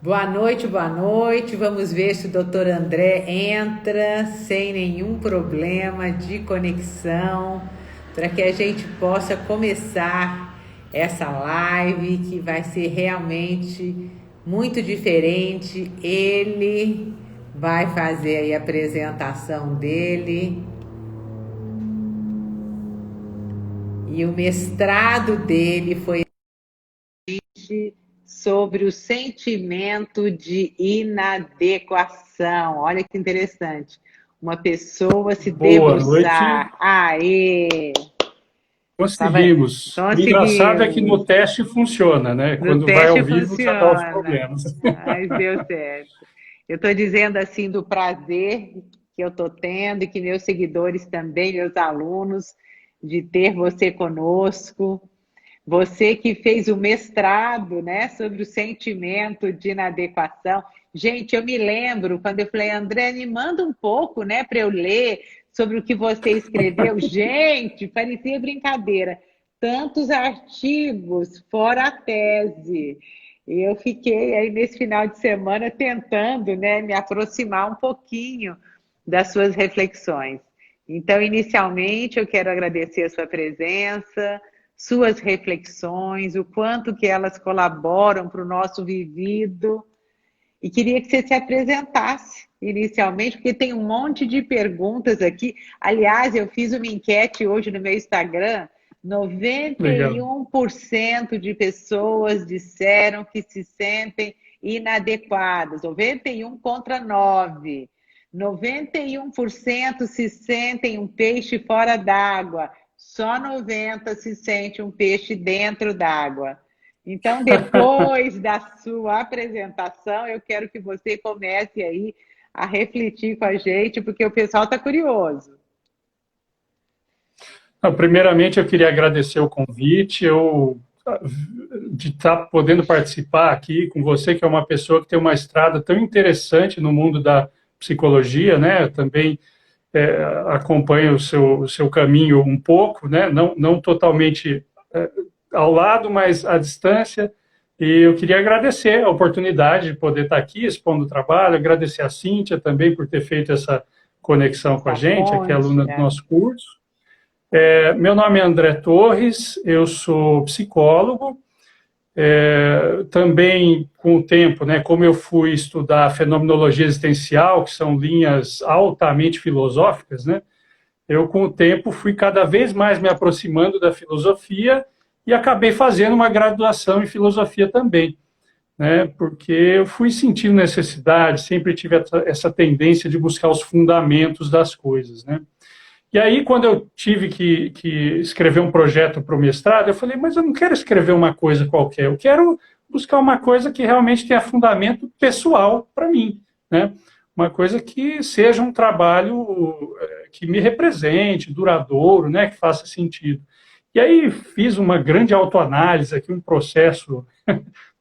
Boa noite, boa noite. Vamos ver se o doutor André entra sem nenhum problema de conexão, para que a gente possa começar essa live que vai ser realmente muito diferente. Ele vai fazer aí a apresentação dele e o mestrado dele foi sobre o sentimento de inadequação. Olha que interessante. Uma pessoa se Boa noite. debruçar. Aê! Tava... Conseguimos. O engraçado é que Conseguimos. no teste funciona, né? No Quando vai ao teste vivo já dá os funciona. problemas. Mas deu certo. Eu estou dizendo assim do prazer que eu estou tendo e que meus seguidores também, meus alunos, de ter você conosco. Você que fez o mestrado, né, sobre o sentimento de inadequação. Gente, eu me lembro quando eu falei, André, me manda um pouco, né, para eu ler sobre o que você escreveu. Gente, parecia brincadeira. Tantos artigos, fora a tese. E eu fiquei aí nesse final de semana tentando, né, me aproximar um pouquinho das suas reflexões. Então, inicialmente, eu quero agradecer a sua presença, suas reflexões, o quanto que elas colaboram para o nosso vivido. E queria que você se apresentasse inicialmente, porque tem um monte de perguntas aqui. Aliás, eu fiz uma enquete hoje no meu Instagram. noventa e Legal. um por cento de pessoas disseram que se sentem inadequadas, 91 contra 9. 91% se sentem um peixe fora d'água, só 90 se sente um peixe dentro d'água. Então, depois da sua apresentação, eu quero que você comece aí a refletir com a gente, porque o pessoal está curioso. Primeiramente, eu queria agradecer o convite, de estar podendo participar aqui com você, que é uma pessoa que tem uma estrada tão interessante no mundo da psicologia, né? Eu também acompanho o seu caminho um pouco, né? Não totalmente ao lado, mas à distância. E eu queria agradecer a oportunidade de poder estar aqui expondo o trabalho, agradecer a Cíntia também por ter feito essa conexão com a Essa gente, que é ponte. aluna do nosso curso. Meu nome é André Torres, eu sou psicólogo. Também, com o tempo, né, como eu fui estudar fenomenologia existencial, que são linhas altamente filosóficas, né, eu, com o tempo, fui cada vez mais me aproximando da filosofia e acabei fazendo uma graduação em filosofia também, né? Porque eu fui sentindo necessidade, sempre tive essa tendência de buscar os fundamentos das coisas, né? E aí, quando eu tive que escrever um projeto para o mestrado, eu falei, mas eu não quero escrever uma coisa qualquer, eu quero buscar uma coisa que realmente tenha fundamento pessoal para mim, né? Uma coisa que seja um trabalho que me represente, duradouro, né? Que faça sentido. E aí fiz uma grande autoanálise aqui, um processo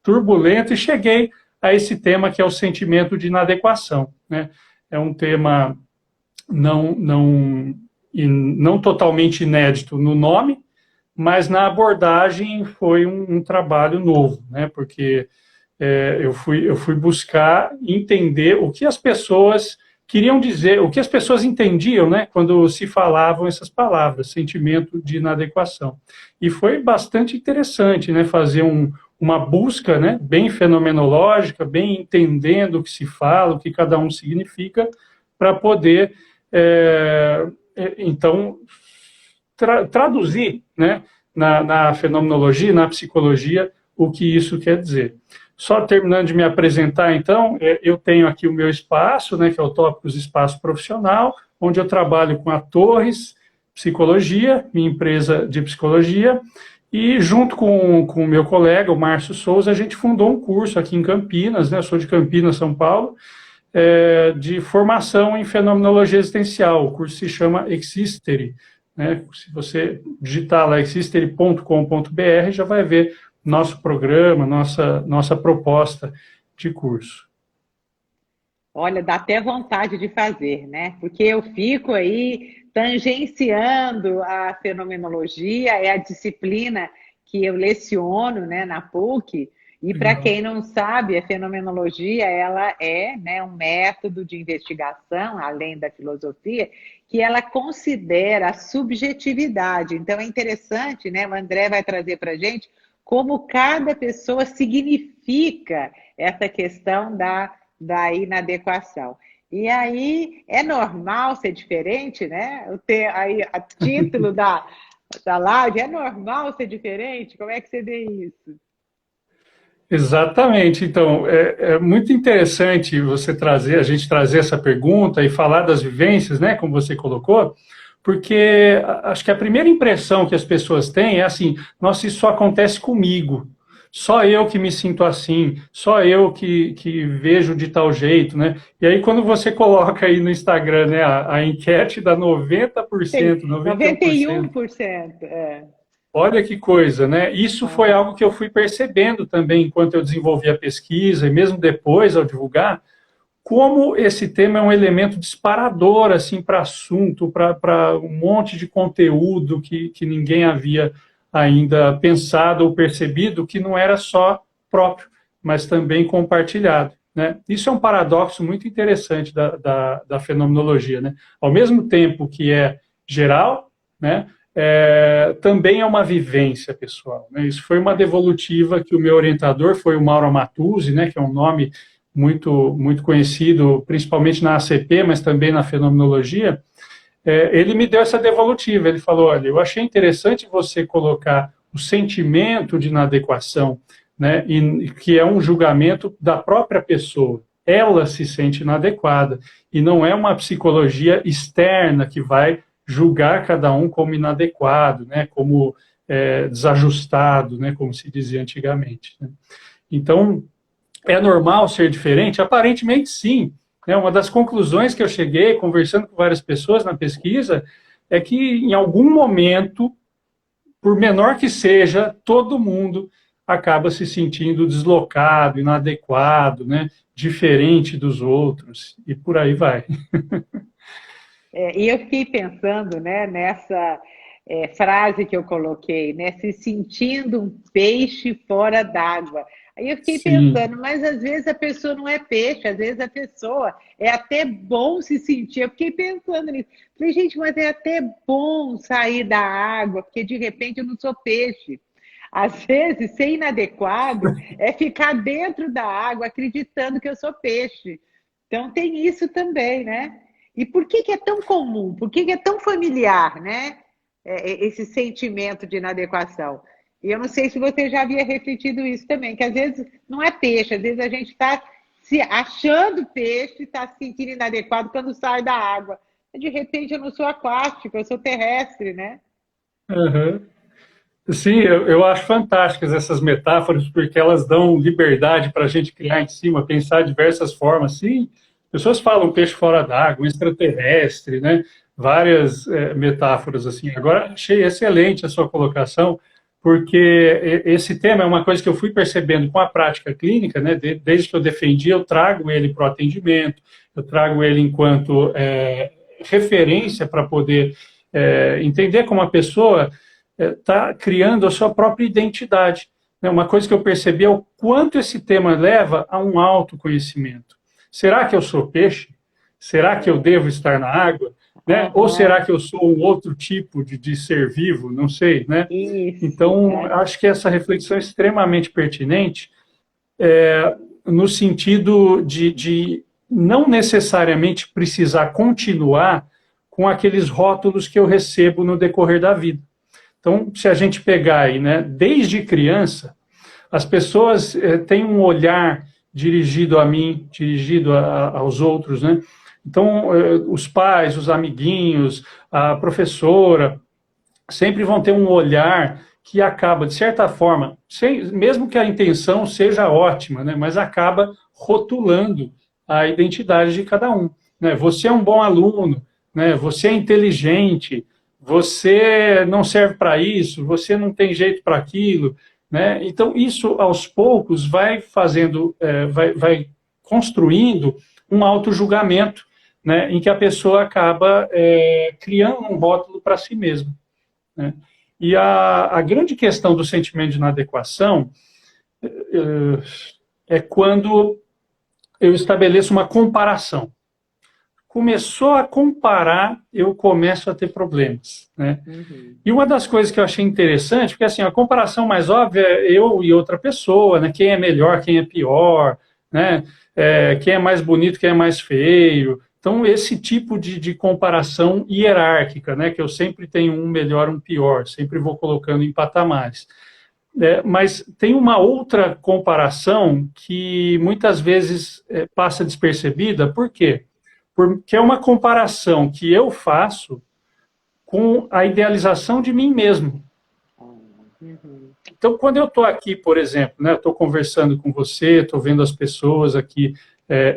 turbulento e cheguei a esse tema que é o sentimento de inadequação, né? É um tema não totalmente inédito no nome, mas na abordagem foi um trabalho novo, né? Porque eu fui buscar entender o que as pessoas queriam dizer, o que as pessoas entendiam, né, quando se falavam essas palavras, sentimento de inadequação. E foi bastante interessante, né, fazer uma busca, né, bem fenomenológica, bem entendendo o que se fala, o que cada um significa, para poder, então, traduzir, né, na fenomenologia, na psicologia, o que isso quer dizer. Só terminando de me apresentar, então, eu tenho aqui o meu espaço, né, que é o Tópicos Espaço Profissional, onde eu trabalho com a Torres Psicologia, minha empresa de psicologia, e junto com o meu colega, o Márcio Souza, a gente fundou um curso aqui em Campinas, né, eu sou de Campinas, São Paulo, de formação em fenomenologia existencial. O curso se chama Existere, né? Se você digitar lá existere.com.br, já vai ver nosso programa, nossa proposta de curso. Olha, dá até vontade de fazer, né? Porque eu fico aí tangenciando a fenomenologia, é a disciplina que eu leciono, né, na PUC, E para Legal. quem não sabe, a fenomenologia ela é, né, um método de investigação, além da filosofia, que ela considera a subjetividade. Então é interessante, né? O André vai trazer para a gente como cada pessoa significa essa questão da inadequação. E aí é normal ser diferente, né? O ter aí a título da live, é normal ser diferente? Como é que você vê isso? Exatamente. Então, é muito interessante você trazer, a gente trazer essa pergunta e falar das vivências, né, como você colocou, porque acho que a primeira impressão que as pessoas têm é assim: nossa, isso só acontece comigo. Só eu que me sinto assim, só eu que vejo de tal jeito, né? E aí, quando você coloca aí no Instagram, né, a enquete dá 90%, Tem 91%. 91%. Olha que coisa, né? Isso foi Aham. algo que eu fui percebendo também enquanto eu desenvolvi a pesquisa e mesmo depois ao divulgar, como esse tema é um elemento disparador assim para assunto, para um monte de conteúdo que ninguém havia ainda pensado ou percebido que não era só próprio, mas também compartilhado, né? Isso é um paradoxo muito interessante da fenomenologia, né? Ao mesmo tempo que é geral, né? Também é uma vivência pessoal, né? Isso foi uma devolutiva que o meu orientador foi o Mauro Amatuzzi, né? Que é um nome muito conhecido, principalmente na ACP, mas também na fenomenologia. Ele me deu essa devolutiva. Ele falou: olha, eu achei interessante você colocar o sentimento de inadequação, né, e que é um julgamento da própria pessoa. Ela se sente inadequada e não é uma psicologia externa que vai julgar cada um como inadequado, né, como desajustado, né, como se dizia antigamente, né? Então, é normal ser diferente? Aparentemente, sim. Uma das conclusões que eu cheguei, conversando com várias pessoas na pesquisa, é que em algum momento, por menor que seja, todo mundo acaba se sentindo deslocado, inadequado, né? Diferente dos outros, e por aí vai. E eu fiquei pensando, né, nessa frase que eu coloquei, né, se sentindo um peixe fora d'água. Aí eu fiquei Sim, pensando, mas às vezes a pessoa não é peixe, às vezes a pessoa é até bom se sentir. Eu fiquei pensando nisso. Falei, gente, mas é até bom sair da água, porque de repente eu não sou peixe. Às vezes, ser inadequado é ficar dentro da água acreditando que eu sou peixe. Então tem isso também, né? E por que é tão comum? Por que é tão familiar, né? Esse sentimento de inadequação. E eu não sei se você já havia refletido isso também, que às vezes não é peixe, às vezes a gente está se achando peixe, está se sentindo inadequado quando sai da água. De repente eu não sou aquático, eu sou terrestre, né? uhum. Sim, eu acho fantásticas essas metáforas, porque elas dão liberdade para a gente criar em cima, pensar de diversas formas. Sim, pessoas falam peixe fora d'água, um extraterrestre, né? Várias metáforas assim. Agora, achei excelente a sua colocação, porque esse tema é uma coisa que eu fui percebendo com a prática clínica, né? Desde que eu defendi, eu trago ele para o atendimento, eu trago ele enquanto referência para poder entender como a pessoa está criando a sua própria identidade. Uma coisa que eu percebi é o quanto esse tema leva a um autoconhecimento. Será que eu sou peixe? Será que eu devo estar na água? Né? Ou será Aham, que eu sou um outro tipo de ser vivo? Não sei, né? isso. Então, acho que essa reflexão é extremamente pertinente no sentido de não necessariamente precisar continuar com aqueles rótulos que eu recebo no decorrer da vida. Então, se a gente pegar aí, né, desde criança, as pessoas têm um olhar dirigido a mim, dirigido aos outros, né? Então, os pais, os amiguinhos, a professora, sempre vão ter um olhar que acaba, de certa forma, mesmo que a intenção seja ótima, né, mas acaba rotulando a identidade de cada um. Né? Você é um bom aluno, né? Você é inteligente, você não serve para isso, você não tem jeito para aquilo. Né? Então, isso, aos poucos, vai fazendo, vai construindo um auto-julgamento, né, em que a pessoa acaba criando um rótulo para si mesma. Né? E a grande questão do sentimento de inadequação é quando eu estabeleço uma comparação. Começou a comparar, eu começo a ter problemas, né? Uhum. E uma das coisas que eu achei interessante, porque assim, a comparação mais óbvia é eu e outra pessoa, né? Quem é melhor, quem é pior, né? Quem é mais bonito, quem é mais feio. Então, esse tipo de comparação hierárquica, né? Que eu sempre tenho um melhor, um pior, sempre vou colocando em patamares. Mas tem uma outra comparação que muitas vezes passa despercebida, por quê? Porque é uma comparação que eu faço com a idealização de mim mesmo. Uhum. Então, quando eu estou aqui, por exemplo, né, estou conversando com você, estou vendo as pessoas aqui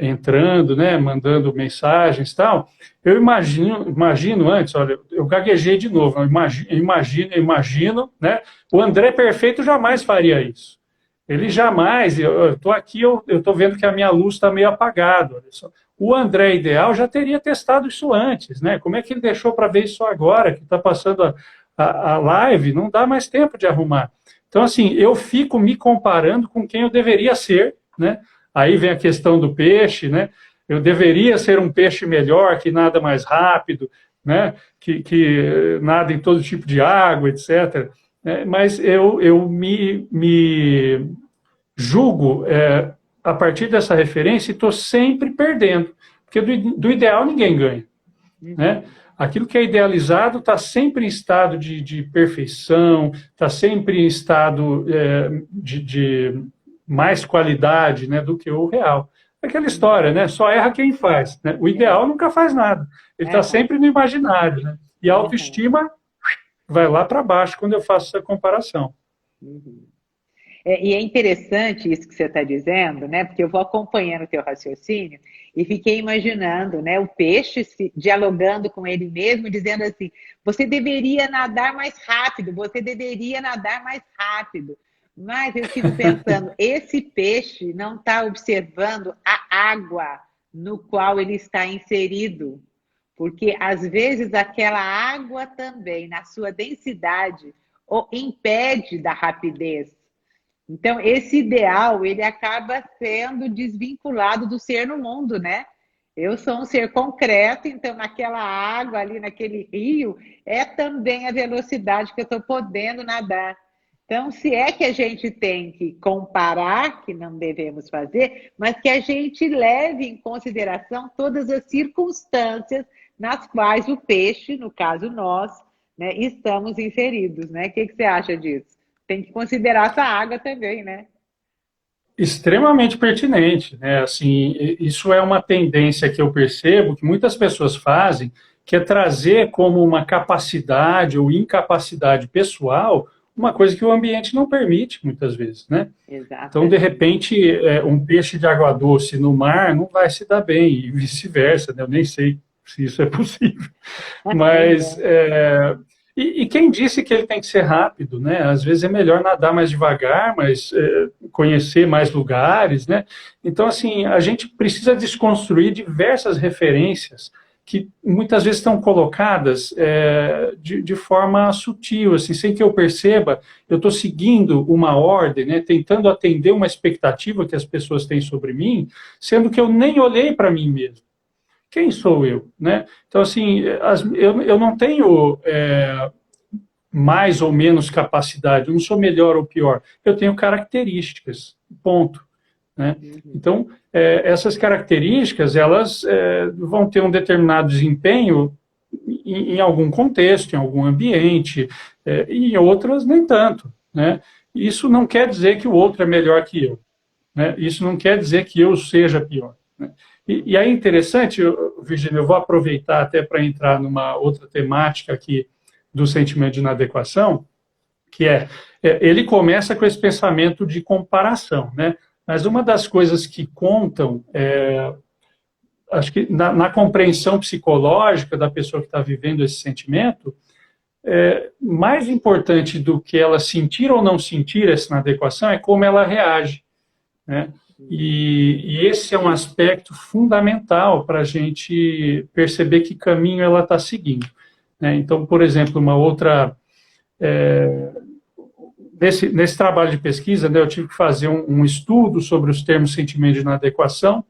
entrando, né, mandando mensagens e tal, eu imagino antes, olha, eu gaguejei de novo, eu imagino, né, o André Perfeito jamais faria isso. Ele jamais, eu estou aqui, eu estou vendo que a minha luz está meio apagada, olha só. O André ideal já teria testado isso antes, né? Como é que ele deixou para ver isso agora, que está passando a live, não dá mais tempo de arrumar. Então, assim, eu fico me comparando com quem eu deveria ser, né? Aí vem a questão do peixe, né? Eu deveria ser um peixe melhor, que nada mais rápido, né? Que nada em todo tipo de água, etc. Mas eu me julgo a partir dessa referência e estou sempre perdendo, porque do ideal ninguém ganha, né? Uhum. Aquilo que é idealizado está sempre em estado de perfeição, está sempre em estado de mais qualidade, né, do que o real. Aquela história, né? Só erra quem faz, né? O ideal nunca faz nada. Ele está Uhum. sempre no imaginário, né? E a Uhum. autoestima vai lá para baixo quando eu faço essa comparação. Uhum. E é interessante isso que você está dizendo, né? Porque eu vou acompanhando o teu raciocínio e fiquei imaginando, né? O peixe dialogando com ele mesmo, dizendo assim: você deveria nadar mais rápido, você deveria nadar mais rápido. Mas eu fico pensando, esse peixe não está observando a água no qual ele está inserido, porque às vezes aquela água também, na sua densidade, o impede da rapidez. Então, esse ideal, ele acaba sendo desvinculado do ser no mundo, né? Eu sou um ser concreto, então naquela água ali, naquele rio, é também a velocidade que eu estou podendo nadar. Então, se é que a gente tem que comparar, que não devemos fazer, mas que a gente leve em consideração todas as circunstâncias nas quais o peixe, no caso nós, né, estamos inseridos, né? O que você acha disso? Tem que considerar essa água também, né? Extremamente pertinente, né? Assim, isso é uma tendência que eu percebo que muitas pessoas fazem, que é trazer como uma capacidade ou incapacidade pessoal uma coisa que o ambiente não permite muitas vezes, né? Então, de Exatamente. repente, um peixe de água doce no mar não vai se dar bem e vice-versa, né? Eu nem sei se isso é possível. Pois Mas é. quem disse que ele tem que ser rápido, né? Às vezes é melhor nadar mais devagar, mas conhecer mais lugares, né? Então, assim, a gente precisa desconstruir diversas referências que muitas vezes estão colocadas de forma sutil, assim, sem que eu perceba, eu estou seguindo uma ordem, né? Tentando atender uma expectativa que as pessoas têm sobre mim, sendo que eu nem olhei para mim mesmo. Quem sou eu, né? Então, assim, eu não tenho mais ou menos capacidade, eu não sou melhor ou pior, eu tenho características, ponto. Né? Uhum. Então, essas características, elas vão ter um determinado desempenho em algum contexto, em algum ambiente, e em outras nem tanto. Né? Isso não quer dizer que o outro é melhor que eu. Né? Isso não quer dizer que eu seja pior. Né? E aí é interessante, Virginia, eu vou aproveitar até para entrar numa outra temática aqui do sentimento de inadequação, que ele começa com esse pensamento de comparação, né? Mas uma das coisas que contam, acho que na compreensão psicológica da pessoa que está vivendo esse sentimento, mais importante do que ela sentir ou não sentir essa inadequação é como ela reage, né? E esse é um aspecto fundamental para a gente perceber que caminho ela está seguindo. Né? Então, por exemplo, nesse trabalho de pesquisa, né, eu tive que fazer um estudo sobre os termos sentimento de inadequação,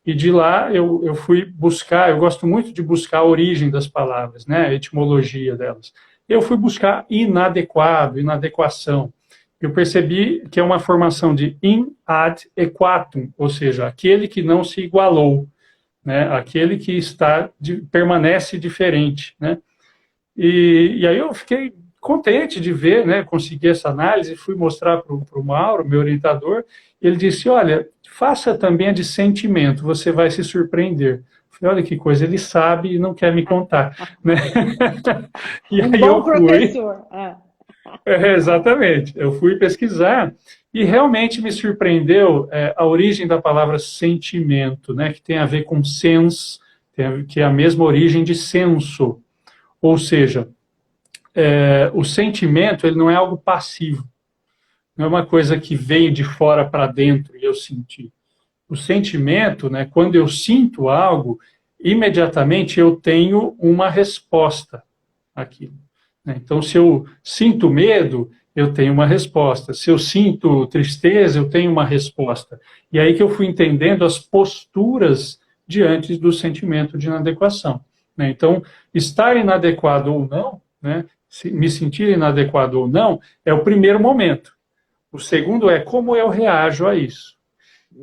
e de lá eu fui buscar, eu gosto muito de buscar a origem das palavras, né, a etimologia delas. Eu fui buscar inadequado, inadequação. Eu percebi que é uma formação de in ad equatum, ou seja, aquele que não se igualou, né, aquele que permanece diferente, né. E aí eu fiquei contente de ver, né, conseguir essa análise, fui mostrar para o Mauro, meu orientador, e ele disse, olha, faça também a de sentimento, você vai se surpreender. Eu falei, olha que coisa, ele sabe e não quer me contar. Né? E um aí bom eu fui, professor. exatamente, eu fui pesquisar e realmente me surpreendeu a origem da palavra sentimento, né, que tem a ver com sens, que é a mesma origem de senso, ou seja, o sentimento ele não é algo passivo, não é uma coisa que veio de fora para dentro e eu senti. O sentimento, né, quando eu sinto algo, imediatamente eu tenho uma resposta àquilo. Né? Então, se eu sinto medo, eu tenho uma resposta. Se eu sinto tristeza, eu tenho uma resposta. E aí que eu fui entendendo as posturas diante do sentimento de inadequação. Né? Então, estar inadequado ou não, né, me sentir inadequado ou não, é o primeiro momento. O segundo é como eu reajo a isso.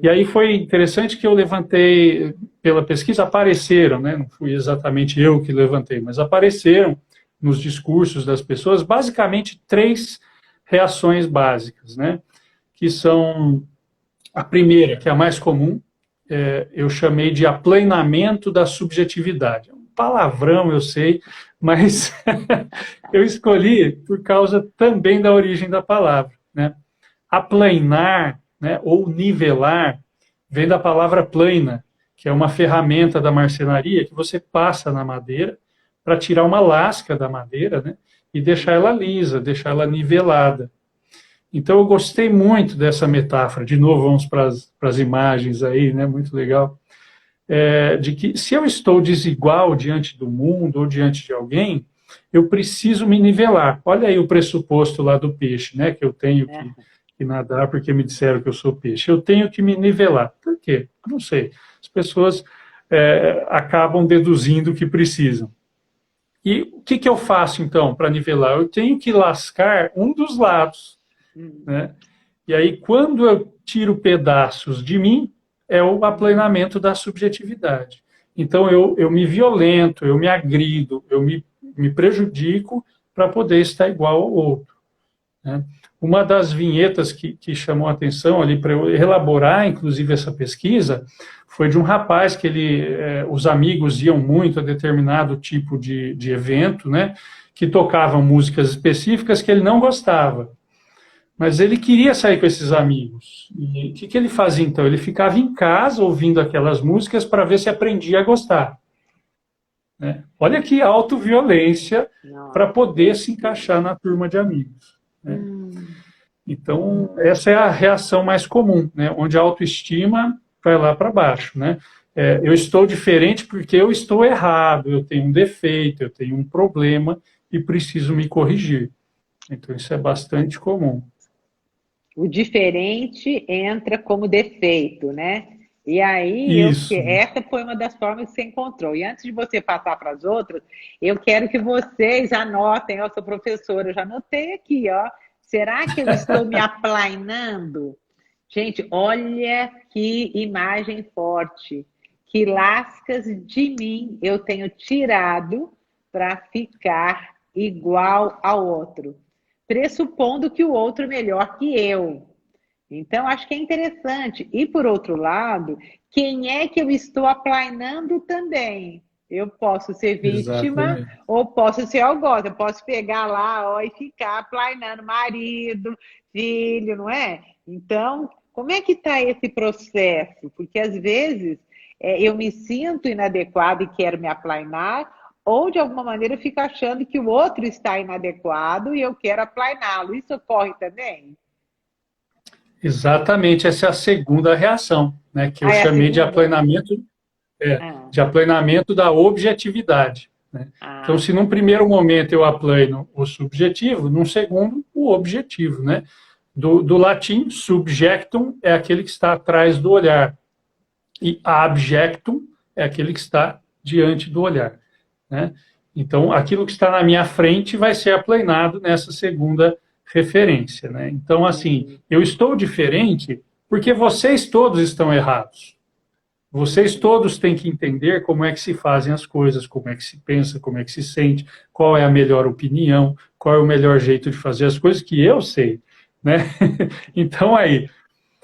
E aí foi interessante que eu levantei, pela pesquisa, apareceram, né? Não fui exatamente eu que levantei, mas apareceram nos discursos das pessoas, basicamente, 3 reações básicas, né? Que são, a primeira, que é a mais comum, eu chamei de aplanamento da subjetividade. É um palavrão, eu sei, mas eu escolhi por causa também da origem da palavra, né? Aplanar, né, ou nivelar, vem da palavra plana, que é uma ferramenta da marcenaria que você passa na madeira para tirar uma lasca da madeira, né, e deixar ela lisa, deixar ela nivelada. Então eu gostei muito dessa metáfora. De novo, vamos para as imagens aí, né, muito legal. De que se eu estou desigual diante do mundo ou diante de alguém, eu preciso me nivelar. Olha aí o pressuposto lá do peixe, né, que eu tenho que nadar porque me disseram que eu sou peixe. Eu tenho que me nivelar. Por quê? Não sei. As pessoas acabam deduzindo que precisam. E o que eu faço, então, para nivelar? Eu tenho que lascar um dos lados. Né? E aí, quando eu tiro pedaços de mim, é o aplanamento da subjetividade. Então, eu me violento, eu me agrido, eu me prejudico para poder estar igual ao outro. Né? Uma das vinhetas que chamou a atenção ali para eu elaborar, inclusive, essa pesquisa, foi de um rapaz que os amigos iam muito a determinado tipo de evento, né, que tocavam músicas específicas que ele não gostava. Mas ele queria sair com esses amigos. E o que ele fazia, então? Ele ficava em casa ouvindo aquelas músicas para ver se aprendia a gostar. Né? Olha que autoviolência para poder se encaixar na turma de amigos. Né? Então, essa é a reação mais comum, né? Onde a autoestima vai lá para baixo. Né? Eu estou diferente porque eu estou errado, eu tenho um defeito, eu tenho um problema e preciso me corrigir. Então, isso é bastante comum. O diferente entra como defeito, né? E aí, essa foi uma das formas que você encontrou. E antes de você passar para as outras, eu quero que vocês anotem, eu sou professora, eu já anotei aqui, ó. Será que eu estou me aplanando? Gente, olha que imagem forte. Que lascas de mim eu tenho tirado para ficar igual ao outro, pressupondo que o outro é melhor que eu. Então, acho que é interessante. E, por outro lado, quem é que eu estou aplanando também? Eu posso ser vítima. Exatamente. Ou posso ser algoz. Eu posso pegar lá ó, e ficar aplanando marido, filho, não é? Então, como é que está esse processo? Porque, às vezes, eu me sinto inadequado e quero me aplanar, ou, de alguma maneira, eu fico achando que o outro está inadequado e eu quero aplaná-lo. Isso ocorre também? Exatamente, essa é a segunda reação, né, que eu chamei de aplanamento, de aplanamento da objetividade. né? Então, Ah, se num primeiro momento eu aplano o subjetivo, num segundo, o objetivo, né? Do latim, subjectum é aquele que está atrás do olhar, e abjectum é aquele que está diante do olhar, né? Então, aquilo que está na minha frente vai ser aplanado nessa segunda referência, né? Então, assim, uhum. eu estou diferente porque vocês todos estão errados. Vocês todos têm que entender como é que se fazem as coisas, como é que se pensa, como é que se sente, qual é a melhor opinião, qual é o melhor jeito de fazer as coisas que eu sei, né? Então aí,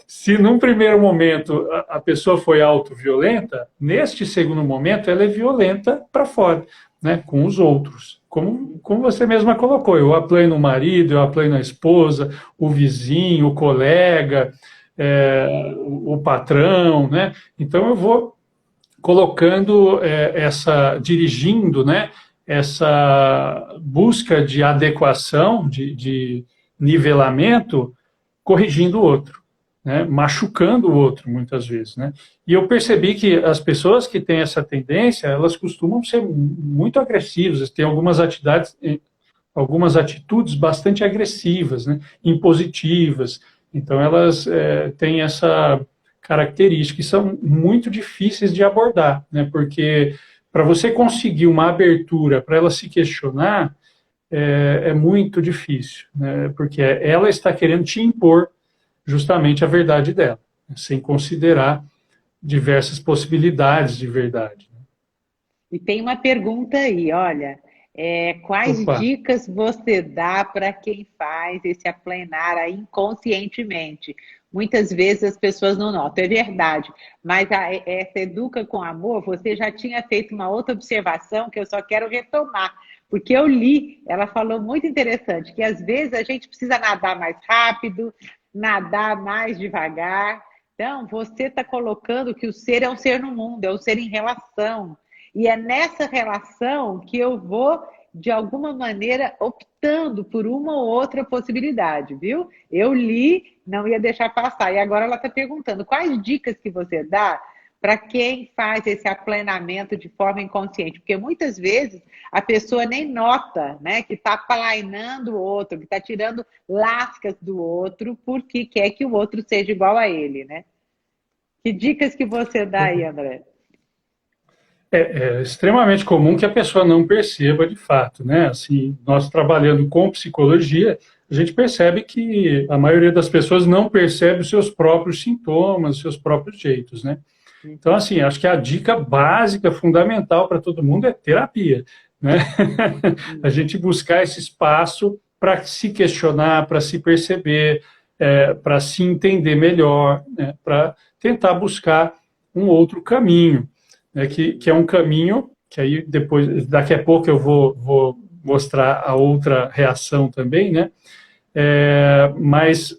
se num primeiro momento a pessoa foi autoviolenta, neste segundo momento ela é violenta para fora, né, com os outros. Como você mesma colocou, eu aplano o marido, eu aplano a esposa, o vizinho, o colega, o patrão, né? Então eu vou colocando dirigindo, né, essa busca de adequação, de nivelamento, corrigindo o outro, né, machucando o outro muitas vezes, né. E eu percebi que as pessoas que têm essa tendência, elas costumam ser muito agressivas, têm algumas atitudes bastante agressivas, né, impositivas. Então elas têm essa característica e são muito difíceis de abordar, né, porque para você conseguir uma abertura para ela se questionar é muito difícil, né, porque ela está querendo te impor justamente a verdade dela, né, sem considerar diversas possibilidades de verdade. E tem uma pergunta aí, olha, quais Opa, dicas você dá para quem faz esse aplanar aí inconscientemente? Muitas vezes as pessoas não notam, é verdade, mas essa Educa com Amor, você já tinha feito uma outra observação que eu só quero retomar, porque eu li, ela falou muito interessante, que às vezes a gente precisa nadar mais rápido, nadar mais devagar. Então, você está colocando que o ser é um ser no mundo, é um ser em relação. E é nessa relação que eu vou, de alguma maneira, optando por uma ou outra possibilidade, viu? Eu li, não ia deixar passar. E agora ela está perguntando quais dicas que você dá para quem faz esse aplanamento de forma inconsciente, porque muitas vezes a pessoa nem nota, né, que está planeando o outro, que está tirando lascas do outro, porque quer que o outro seja igual a ele, né? Que dicas que você dá aí, André? é extremamente comum que a pessoa não perceba de fato, né? Assim, nós trabalhando com psicologia, a gente percebe que a maioria das pessoas não percebe os seus próprios sintomas, os seus próprios jeitos, né? Então, Uhum. assim, acho que a dica básica, fundamental para todo mundo é terapia, né? A Uhum. gente buscar esse espaço para se questionar, para se perceber, para se entender melhor, né? Para tentar buscar um outro caminho, né? Que é um caminho que aí depois, daqui a pouco eu vou mostrar a outra reação também, né? Mas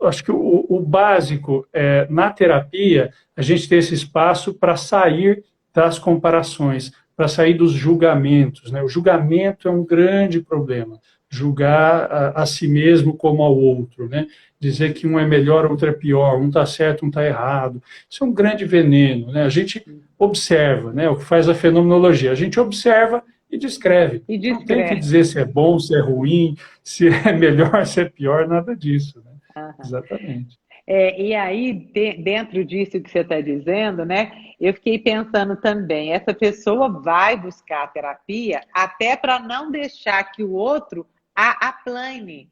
acho que o básico é, na terapia, a gente ter esse espaço para sair das comparações, para sair dos julgamentos, né? O julgamento é um grande problema. Julgar a si mesmo como ao outro, né? Dizer que um é melhor, outro é pior, um está certo, um está errado. Isso é um grande veneno, né? A gente observa, né? O que faz a fenomenologia, a gente observa e descreve. E Não tem que discreto. dizer se é bom, se é ruim, se é melhor, se é pior, nada disso, né? Aham. Exatamente. E aí, dentro disso que você está dizendo, né, eu fiquei pensando também, essa pessoa vai buscar a terapia até para não deixar que o outro a aplane.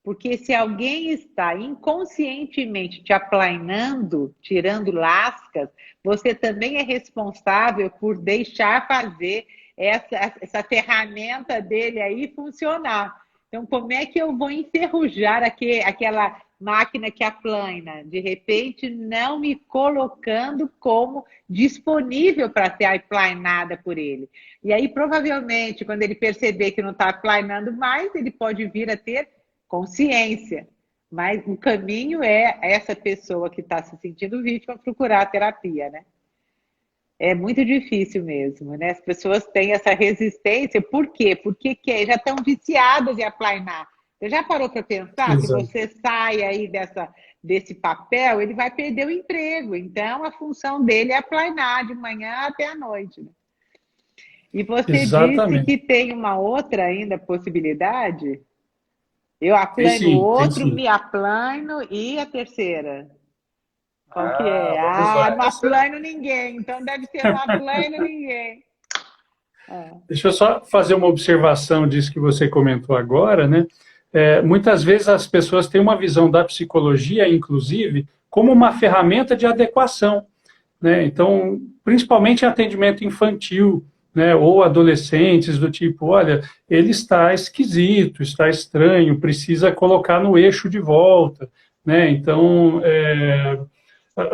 Porque se alguém está inconscientemente te aplainando, tirando lascas, você também é responsável por deixar fazer essa ferramenta dele aí funcionar. Então, como é que eu vou enferrujar aquela máquina que aplana? De repente, não me colocando como disponível para ser aplanada por ele. E aí, provavelmente, quando ele perceber que não está aplanando mais, ele pode vir a ter consciência. Mas o caminho é essa pessoa que está se sentindo vítima procurar a terapia, né? É muito difícil mesmo, né? As pessoas têm essa resistência. Por quê? Porque já estão viciadas em aplainar. Você já parou para pensar? Se Exato. você sai aí desse papel, ele vai perder o emprego. Então, a função dele é aplainar de manhã até a noite. Né? E você disse Exatamente. que tem uma outra ainda possibilidade? Eu Tem aplano o sim, tem outro, sim. me aplano e a terceira? Qual que é? Vamos lá. Ah, não aplano ninguém, então deve ser não aplano ninguém. Ah, Deixa eu só fazer uma observação disso que você comentou agora, né? Muitas vezes as pessoas têm uma visão da psicologia, inclusive, como uma ferramenta de adequação, né? Então, principalmente em atendimento infantil, né? Ou adolescentes do tipo, olha, ele está esquisito, está estranho, precisa colocar no eixo de volta, né? Então,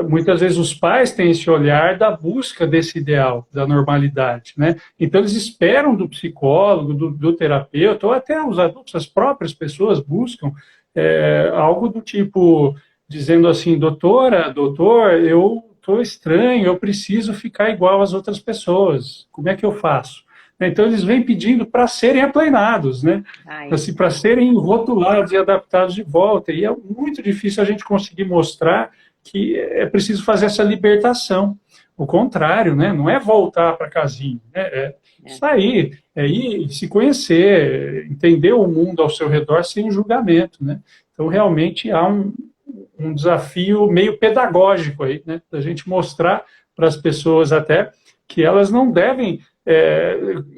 muitas vezes os pais têm esse olhar da busca desse ideal, da normalidade, né? Então eles esperam do psicólogo, do terapeuta, ou até os adultos, as próprias pessoas buscam algo do tipo, dizendo assim, doutora, doutor, eu estou estranho, eu preciso ficar igual às outras pessoas, como é que eu faço? Então eles vêm pedindo para serem aplainados, né? ai, Assim, para serem rotulados e adaptados de volta, e é muito difícil a gente conseguir mostrar que é preciso fazer essa libertação. O contrário, né? Não é voltar para a casinha, né? É é. sair, é ir se conhecer, entender o mundo ao seu redor sem julgamento, né? Então, realmente há um desafio meio pedagógico aí, né? Da gente mostrar para as pessoas até que elas não devem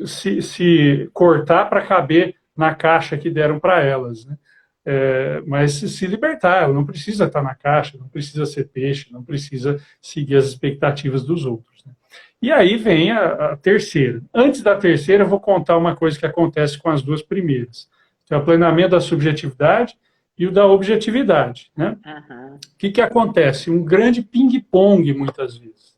se cortar para caber na caixa que deram para elas, né? Mas se libertar, ela não precisa estar na caixa, não precisa ser peixe, não precisa seguir as expectativas dos outros, né? E aí vem a terceira. Antes da terceira, eu vou contar uma coisa que acontece com as duas primeiras, que é o planeamento da subjetividade e o da objetividade, né? Aham. O que acontece? Um grande ping-pong, muitas vezes,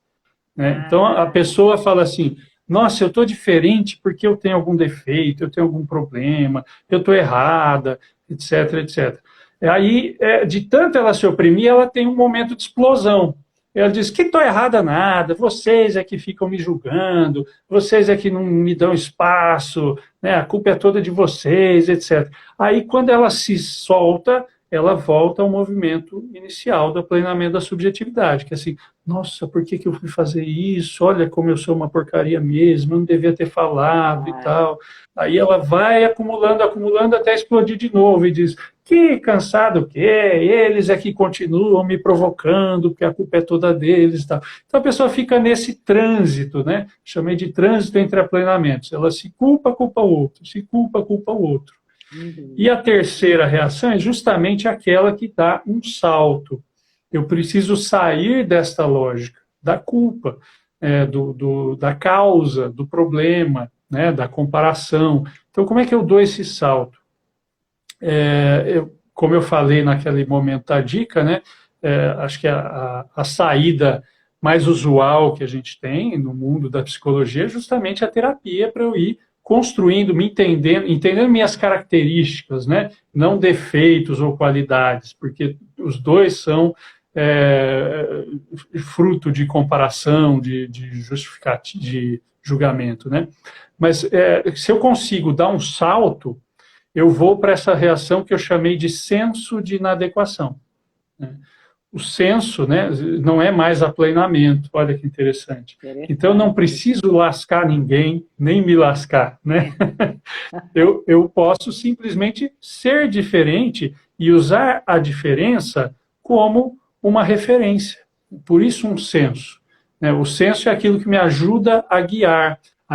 né? Então, a Ah, pessoa fala assim, nossa, eu estou diferente porque eu tenho algum defeito, eu tenho algum problema, eu estou errada, etc, etc. Aí, de tanto ela se oprimir, ela tem um momento de explosão. Ela diz, que estou errada nada, vocês é que ficam me julgando, vocês é que não me dão espaço, né? A culpa é toda de vocês, etc. Aí, quando ela se solta, ela volta ao movimento inicial do plenamento da subjetividade, que é assim, nossa, por que eu fui fazer isso? Olha como eu sou uma porcaria mesmo, eu não devia ter falado e ai, tal. Aí ela vai acumulando, acumulando até explodir de novo e diz: que cansado que é, eles é que continuam me provocando, porque a culpa é toda deles e tal. Então a pessoa fica nesse trânsito, né? Chamei de trânsito entre aplenamentos. Ela se culpa, culpa o outro, se culpa, culpa o outro. uhum. E a terceira reação é justamente aquela que dá um salto. Eu preciso sair desta lógica da culpa, da causa, do problema, né, da comparação. Então, como é que eu dou esse salto? Como eu falei naquele momento da dica, né, acho que a saída mais usual que a gente tem no mundo da psicologia é justamente a terapia para eu ir construindo, me entendendo, entendendo minhas características, né, não defeitos ou qualidades, porque os dois são fruto de comparação, de justificativo, de julgamento, né? Mas se eu consigo dar um salto, eu vou para essa reação que eu chamei de senso de inadequação, né? O senso, né, não é mais aplenamento, olha que interessante. Então, eu não Interessante. preciso lascar ninguém, nem me lascar, né? É. Eu posso simplesmente ser diferente e usar a diferença como uma referência. Por isso, um senso, né? O senso é aquilo que me ajuda a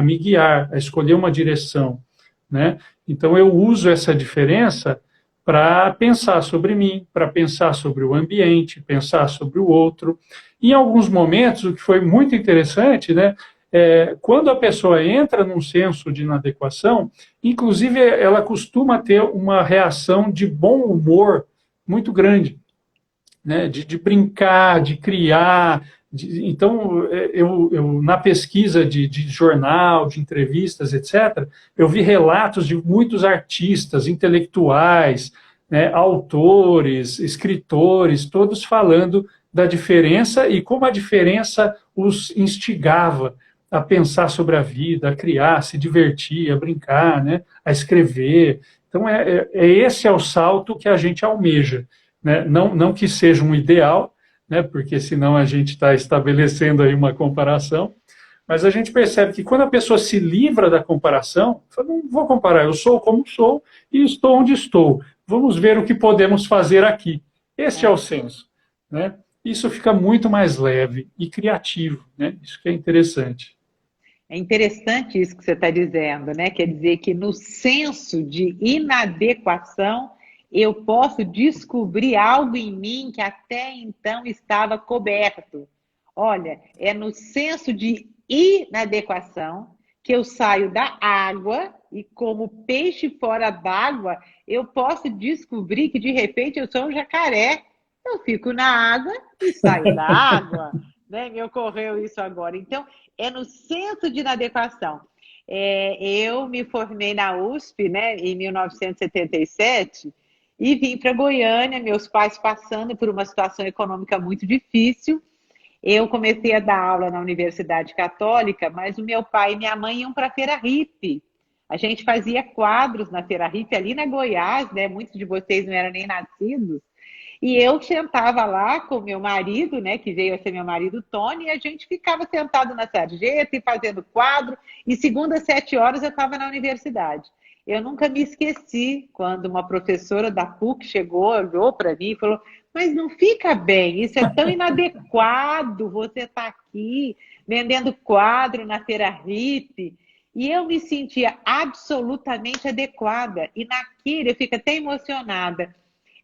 me guiar, a escolher uma direção, né? Então, eu uso essa diferença para pensar sobre mim, para pensar sobre o ambiente, pensar sobre o outro. Em alguns momentos, o que foi muito interessante, né? Quando a pessoa entra num senso de inadequação, inclusive ela costuma ter uma reação de bom humor muito grande, né? De brincar, de criar. Então, na pesquisa de jornal, de entrevistas, etc., eu vi relatos de muitos artistas, intelectuais, né, autores, escritores, todos falando da diferença e como a diferença os instigava a pensar sobre a vida, a criar, a se divertir, a brincar, né, a escrever. Então, esse é o salto que a gente almeja, né? Não que seja um ideal, né? Porque senão a gente está estabelecendo aí uma comparação, Mas a gente percebe que quando a pessoa se livra da comparação, fala, não vou comparar, eu sou como sou e estou onde estou. Vamos ver o que podemos fazer aqui. Este é o senso, né? Isso fica muito mais leve e criativo, né? Isso que é interessante. É interessante isso que você está dizendo, né? Quer dizer que no senso de inadequação, eu posso descobrir algo em mim que até então estava coberto. Olha, é no senso de inadequação que eu saio da água e, como peixe fora d'água, eu posso descobrir que de repente eu sou um jacaré. Eu fico na água e saio da água, né? Me ocorreu isso agora. Então, é no senso de inadequação. Eu me formei na USP, né, em 1977 e vim para Goiânia, meus pais passando por uma situação econômica muito difícil. Eu comecei a dar aula na Universidade Católica, mas o meu pai e minha mãe iam para a Feira Hippie. A gente fazia quadros na Feira Hippie, ali na Goiás, né? Muitos de vocês não eram nem nascidos. E eu sentava lá com meu marido, né, que veio a ser meu marido, Tony, e a gente ficava sentado na sarjeta e fazendo quadro, e segunda às 7 horas eu estava na universidade. Eu nunca me esqueci quando uma professora da PUC chegou, olhou para mim e falou: mas não fica bem, isso é tão inadequado, você está aqui vendendo quadro na feira hippie. E eu me sentia absolutamente adequada. E naquele, eu fico até emocionada,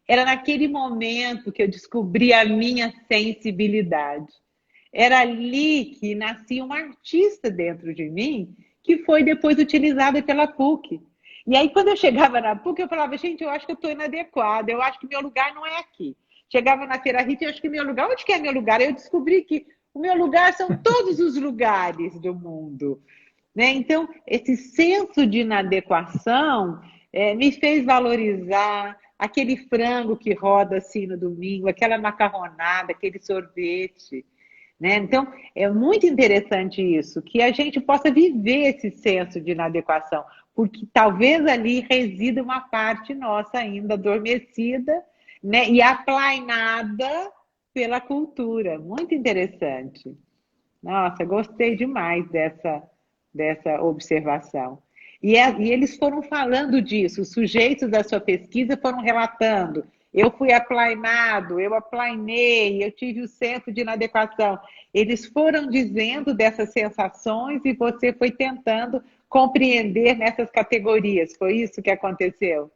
era naquele momento que eu descobri a minha sensibilidade. Era ali que nascia um artista dentro de mim, que foi depois utilizada pela PUC. E aí, quando eu chegava na PUC, eu falava: gente, eu acho que eu estou inadequada, eu acho que meu lugar não é aqui. Chegava na Feira Hippie, eu acho que meu lugar, onde que é meu lugar? Eu descobri que o meu lugar são todos os lugares do mundo. Né? Então, esse senso de inadequação me fez valorizar aquele frango que roda assim no domingo, aquela macarronada, aquele sorvete. Né? Então, é muito interessante isso, que a gente possa viver esse senso de inadequação, porque talvez ali resida uma parte nossa ainda adormecida, né? E aplainada pela cultura. Muito interessante. Nossa, gostei demais dessa observação. E eles foram falando disso, os sujeitos da sua pesquisa foram relatando. Eu fui aplainado, eu aplainei, eu tive o senso de inadequação. Eles foram dizendo dessas sensações e você foi tentando compreender nessas categorias. Foi isso que aconteceu?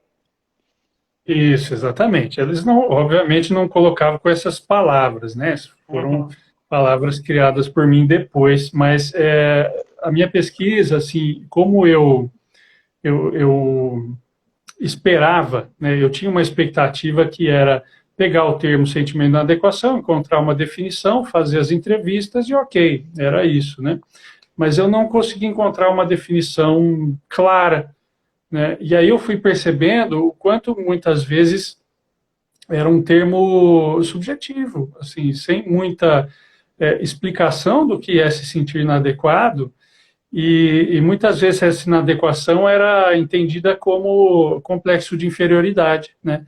Isso, exatamente. Eles não, obviamente, não colocavam com essas palavras, né? Foram Uhum. palavras criadas por mim depois, mas a minha pesquisa, assim, como eu esperava, né? Eu tinha uma expectativa que era pegar o termo sentimento de inadequação, encontrar uma definição, fazer as entrevistas e ok, era isso, né? Mas eu não consegui encontrar uma definição clara, né? E aí eu fui percebendo o quanto muitas vezes era um termo subjetivo, assim, sem muita explicação do que é se sentir inadequado, e muitas vezes essa inadequação era entendida como complexo de inferioridade, né?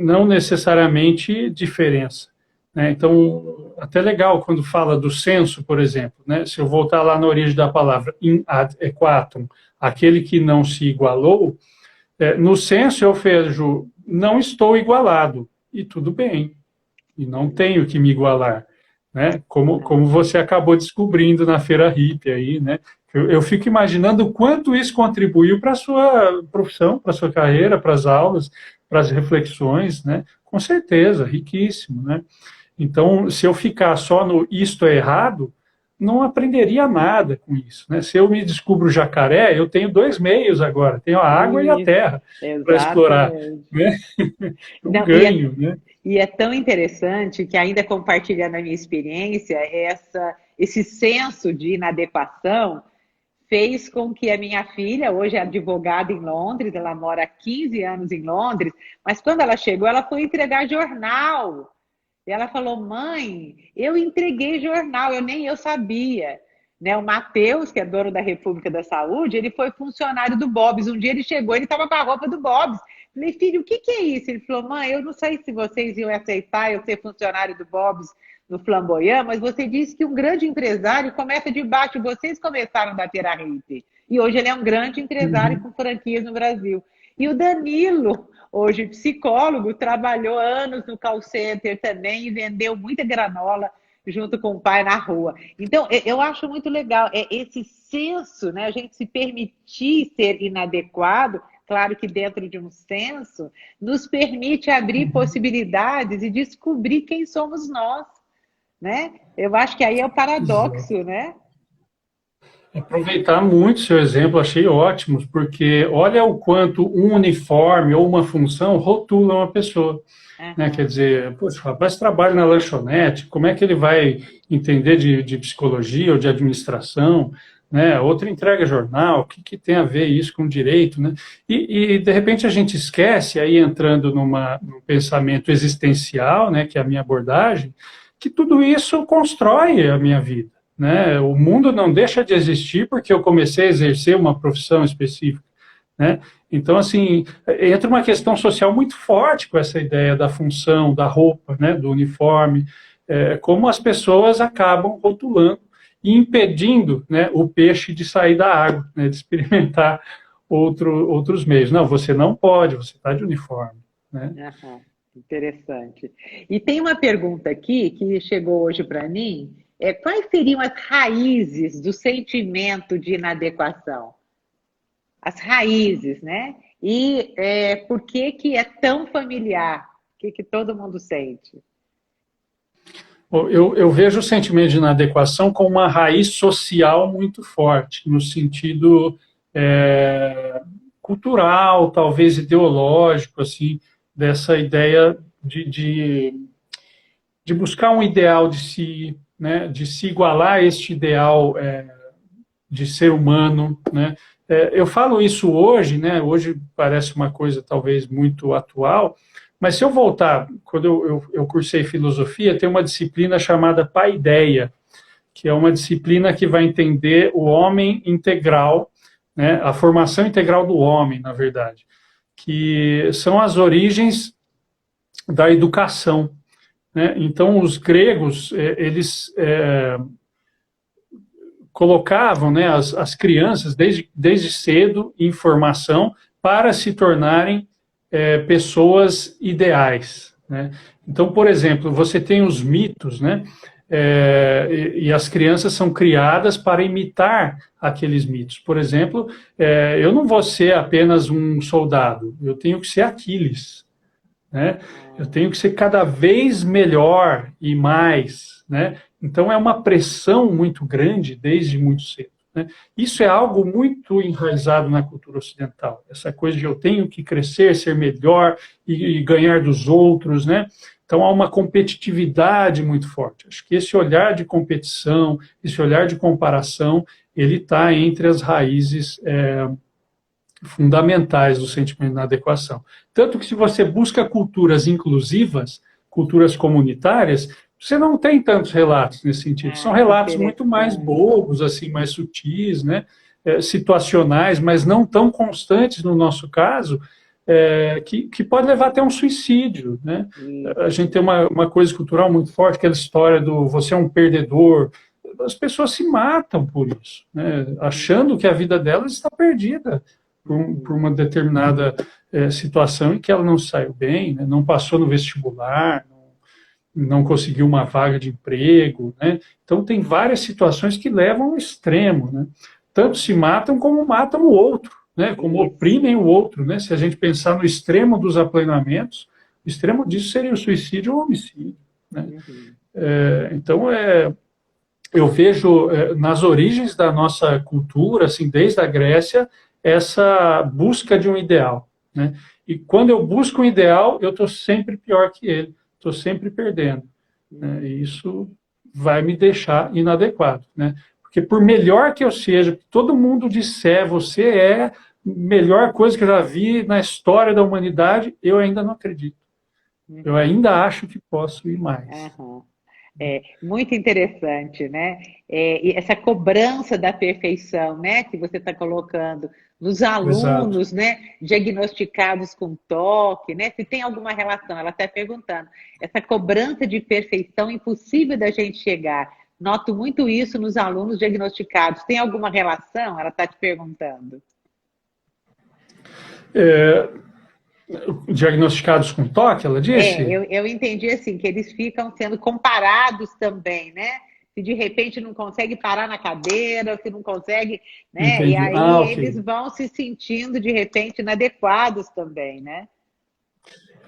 Não necessariamente diferença. Né? Então, até legal quando fala do senso, por exemplo, né? Se eu voltar lá na origem da palavra, in ad equatum, aquele que não se igualou, no senso eu vejo, não estou igualado, e tudo bem, e não tenho que me igualar, né? Como você acabou descobrindo na Feira Hippie aí, né? Eu fico imaginando o quanto isso contribuiu para a sua profissão, para a sua carreira, para as aulas, para as reflexões, né? Com certeza, riquíssimo, né? Então, se eu ficar só no isto é errado, não aprenderia nada com isso, né? Se eu me descubro jacaré, eu tenho dois meios agora, tenho a água e a Isso, terra para explorar, exatamente. né? Um Não, ganho, né? e é tão interessante que, ainda compartilhando a minha experiência, esse senso de inadequação fez com que a minha filha, hoje é advogada em Londres, ela mora há 15 anos em Londres, mas quando ela chegou, ela foi entregar jornal. E ela falou: mãe, eu entreguei jornal, nem eu sabia. Né, o Matheus, que é dono da República da Saúde, ele foi funcionário do Bob's. Um dia ele chegou, ele estava com a roupa do Bob's. Falei: filho, o que é isso? Ele falou: mãe, eu não sei se vocês iam aceitar eu ser funcionário do Bob's no Flamboyant, mas você disse que um grande empresário começa de baixo. Vocês começaram da Pera Hippie. E hoje ele é um grande empresário Uhum. com franquias no Brasil. E o Danilo, hoje psicólogo, trabalhou anos no call center também e vendeu muita granola junto com o pai na rua. Então, eu acho muito legal esse senso, né? A gente se permitir ser inadequado, claro que dentro de um senso, nos permite abrir Uhum. possibilidades e descobrir quem somos nós, né? Eu acho que aí é o Exato. paradoxo, né? Aproveitar muito seu exemplo, achei ótimo, porque olha o quanto um uniforme ou uma função rotula uma pessoa. Né? Quer Aham. dizer, poxa, o rapaz trabalha na lanchonete, como é que ele vai entender de psicologia ou de administração? Né? Outro entrega jornal, o que tem a ver isso com direito? Né? De repente, a gente esquece, aí entrando num pensamento existencial, né, que é a minha abordagem, que tudo isso constrói a minha vida. Né? O mundo não deixa de existir porque eu comecei a exercer uma profissão específica. Né? Então, assim, entra uma questão social muito forte com essa ideia da função, da roupa, né, do uniforme, como as pessoas acabam rotulando e impedindo, né, o peixe de sair da água, né, de experimentar outros meios. Não, você não pode, você está de uniforme. Né? Aham, interessante. E tem uma pergunta aqui que chegou hoje para mim, quais seriam as raízes do sentimento de inadequação? As raízes, né? E por que que é tão familiar? O que que todo mundo sente? Eu vejo o sentimento de inadequação como uma raiz social muito forte, no sentido é, cultural, talvez ideológico, assim, dessa ideia de buscar um ideal de si, né, de se igualar a este ideal de ser humano, né? Eu falo isso hoje, né? Hoje parece uma coisa talvez muito atual, mas se eu voltar, quando eu cursei filosofia, tem uma disciplina chamada Paideia, que é uma disciplina que vai entender o homem integral, né? A formação integral do homem, na verdade, que são as origens da educação. Né? Então, os gregos, eles colocavam, né, as crianças desde cedo em formação para se tornarem pessoas ideais. Né? Então, por exemplo, você tem os mitos, né, e as crianças são criadas para imitar aqueles mitos. Por exemplo, eu não vou ser apenas um soldado, eu tenho que ser Aquiles. Né? Eu tenho que ser cada vez melhor e mais, né? Então é uma pressão muito grande desde muito cedo. Né? Isso é algo muito enraizado na cultura ocidental. Essa coisa de eu tenho que crescer, ser melhor e ganhar dos outros, né? Então há uma competitividade muito forte. Acho que esse olhar de competição, esse olhar de comparação, ele está entre as raízes fundamentais do sentimento de inadequação. Tanto que se você busca culturas inclusivas, culturas comunitárias, você não tem tantos relatos nesse sentido. São Ah, que relatos muito mais interessante. bobos, assim, mais sutis, né? Situacionais, mas não tão constantes no nosso caso, que pode levar até um suicídio. Né? A gente Isso. tem uma coisa cultural muito forte, aquela história do você é um perdedor. As pessoas se matam por isso, né? Achando que a vida delas está perdida por uma determinada situação em que ela não saiu bem, né? Não passou no vestibular, não conseguiu uma vaga de emprego. Né? Então, tem várias situações que levam ao extremo. Né? Tanto se matam como matam o outro, né? Como Isso. oprimem o outro. Né? Se a gente pensar no extremo dos aplanamentos, o extremo disso seria o suicídio ou o homicídio. Né? Uhum. Então, eu vejo nas origens da nossa cultura, assim, desde a Grécia, essa busca de um ideal. Né? E quando eu busco um ideal, eu estou sempre pior que ele, estou sempre perdendo. Né? E isso vai me deixar inadequado. Né? Porque por melhor que eu seja, todo mundo disser, você é a melhor coisa que eu já vi na história da humanidade, eu ainda não acredito. Eu Uhum. ainda acho que posso ir mais. Aham. Muito interessante, né? E essa cobrança da perfeição, né, que você está colocando nos Exato. alunos, né, diagnosticados com toque, né? Se tem alguma relação, ela está perguntando. Essa cobrança de perfeição impossível da gente chegar. Noto muito isso nos alunos diagnosticados. Tem alguma relação? Ela está te perguntando. É, diagnosticados com toque, ela disse? Eu entendi assim, que eles ficam sendo comparados também, né? Se de repente não consegue parar na cadeira, se não consegue, né? E Entendi. aí Ah, eles ok. vão se sentindo de repente inadequados também, né?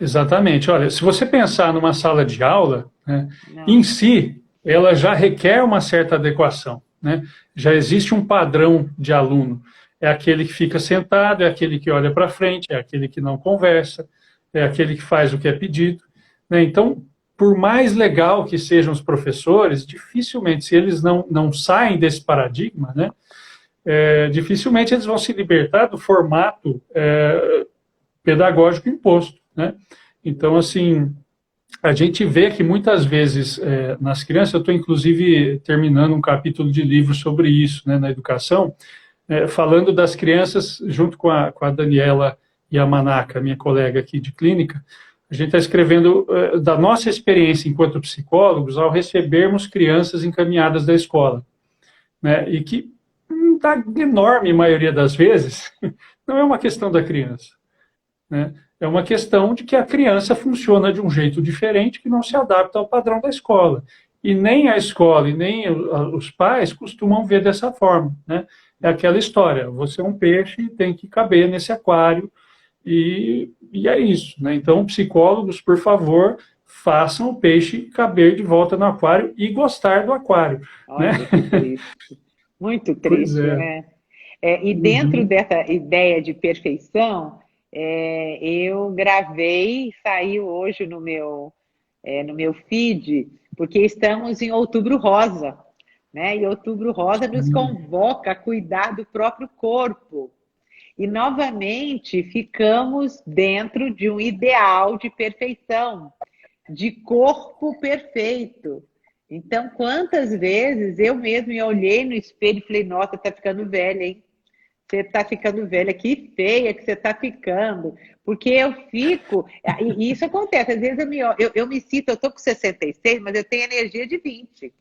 Exatamente. Olha, se você pensar numa sala de aula, né, em Não. si, ela já requer uma certa adequação, né? Já existe um padrão de aluno. É aquele que fica sentado, é aquele que olha para frente, é aquele que não conversa, é aquele que faz o que é pedido, né? Então, por mais legal que sejam os professores, dificilmente, se eles não saem desse paradigma, né, dificilmente eles vão se libertar do formato pedagógico imposto, né? Então, assim, a gente vê que muitas vezes nas crianças, eu estou inclusive terminando um capítulo de livro sobre isso, né, na educação, falando das crianças, junto com a Daniela Yamanaka, minha colega aqui de clínica, a gente está escrevendo da nossa experiência enquanto psicólogos ao recebermos crianças encaminhadas da escola, né, e que, na enorme maioria das vezes, não é uma questão da criança, né? É uma questão de que a criança funciona de um jeito diferente que não se adapta ao padrão da escola. E nem a escola e nem os pais costumam ver dessa forma, né? É aquela história, você é um peixe, tem que caber nesse aquário, e é isso, né? Então, psicólogos, por favor, façam o peixe caber de volta no aquário e gostar do aquário, né? Olha que triste. Muito Pois triste, é. né? E dentro Uhum. dessa ideia de perfeição, eu gravei, saiu hoje no meu feed, porque estamos em Outubro Rosa, né? E Outubro Rosa nos convoca a cuidar do próprio corpo. E novamente ficamos dentro de um ideal de perfeição, de corpo perfeito. Então, quantas vezes eu mesmo me olhei no espelho e falei, nossa, tá ficando velha, hein? Você está ficando velha, que feia que você está ficando. Porque eu fico. E isso acontece, às vezes eu me sinto, eu estou com 66, mas eu tenho energia de 20.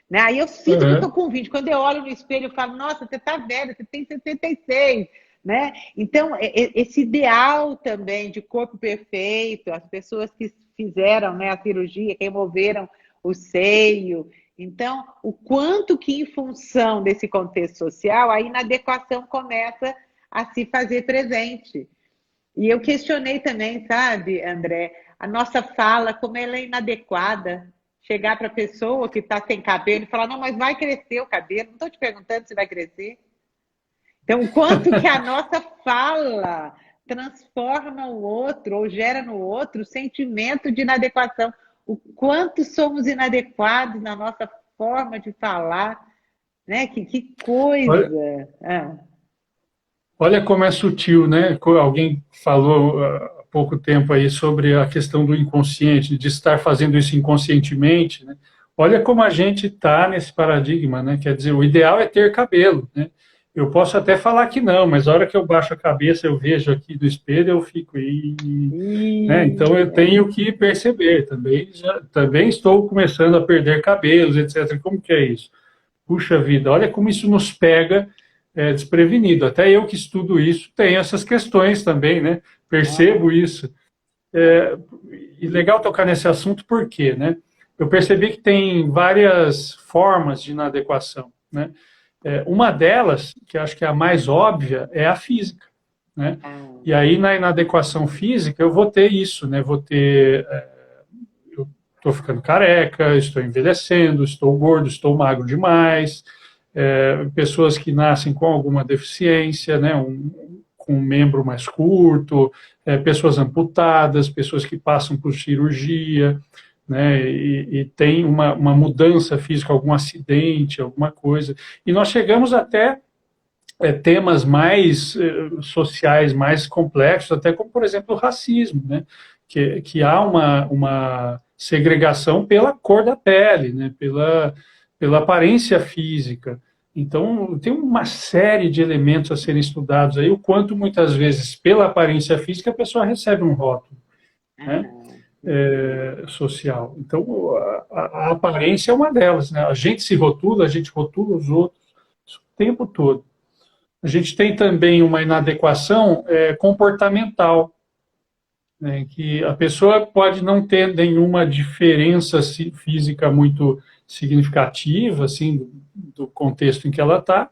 Né? Aí eu sinto que eu estou Uhum. com 20. Quando eu olho no espelho, eu falo, nossa, você está velha, você tem 66. Né? Então, esse ideal também de corpo perfeito, as pessoas que fizeram, né, a cirurgia, que removeram o seio. Então, o quanto que em função desse contexto social, a inadequação começa a se fazer presente. E eu questionei também, sabe, André, a nossa fala, como ela é inadequada. Chegar para a pessoa que está sem cabelo e falar, não, mas vai crescer o cabelo, não estou te perguntando se vai crescer. Então, o quanto que a nossa fala transforma o outro ou gera no outro sentimento de inadequação. O quanto somos inadequados na nossa forma de falar, né? Que Olha, coisa. olha como é sutil, né? Alguém falou há pouco tempo aí sobre a questão do inconsciente, de estar fazendo isso inconscientemente, né? Olha como a gente está nesse paradigma, né? Quer dizer, o ideal é ter cabelo, né? Eu posso até falar que não, mas a hora que eu baixo a cabeça, eu vejo aqui do espelho, eu fico né? Então eu tenho que perceber também, também estou começando a perder cabelos, etc. Como que é isso? Puxa vida, olha como isso nos pega desprevenido. Até eu que estudo isso tenho essas questões também, né? Percebo isso. E legal tocar nesse assunto porque, né? Eu percebi que tem várias formas de inadequação, né? Uma delas, que acho que é a mais óbvia, é a física, né? E aí na inadequação física eu vou ter isso, né? Vou ter eu estou ficando careca, estou envelhecendo, estou gordo, estou magro demais, pessoas que nascem com alguma deficiência, né, com um membro mais curto, pessoas amputadas, pessoas que passam por cirurgia, né, e tem uma mudança física, algum acidente, alguma coisa. E nós chegamos até temas mais sociais, mais complexos, até como, por exemplo, o racismo, né? Que há uma segregação pela cor da pele, né? Pela aparência física. Então, tem uma série de elementos a serem estudados aí, o quanto muitas vezes, pela aparência física, a pessoa recebe um rótulo, né? Social. Então, a aparência é uma delas, né? A gente se rotula, a gente rotula os outros o tempo todo. A gente tem também uma inadequação comportamental, né, que a pessoa pode não ter nenhuma diferença física muito significativa, assim, do contexto em que ela está,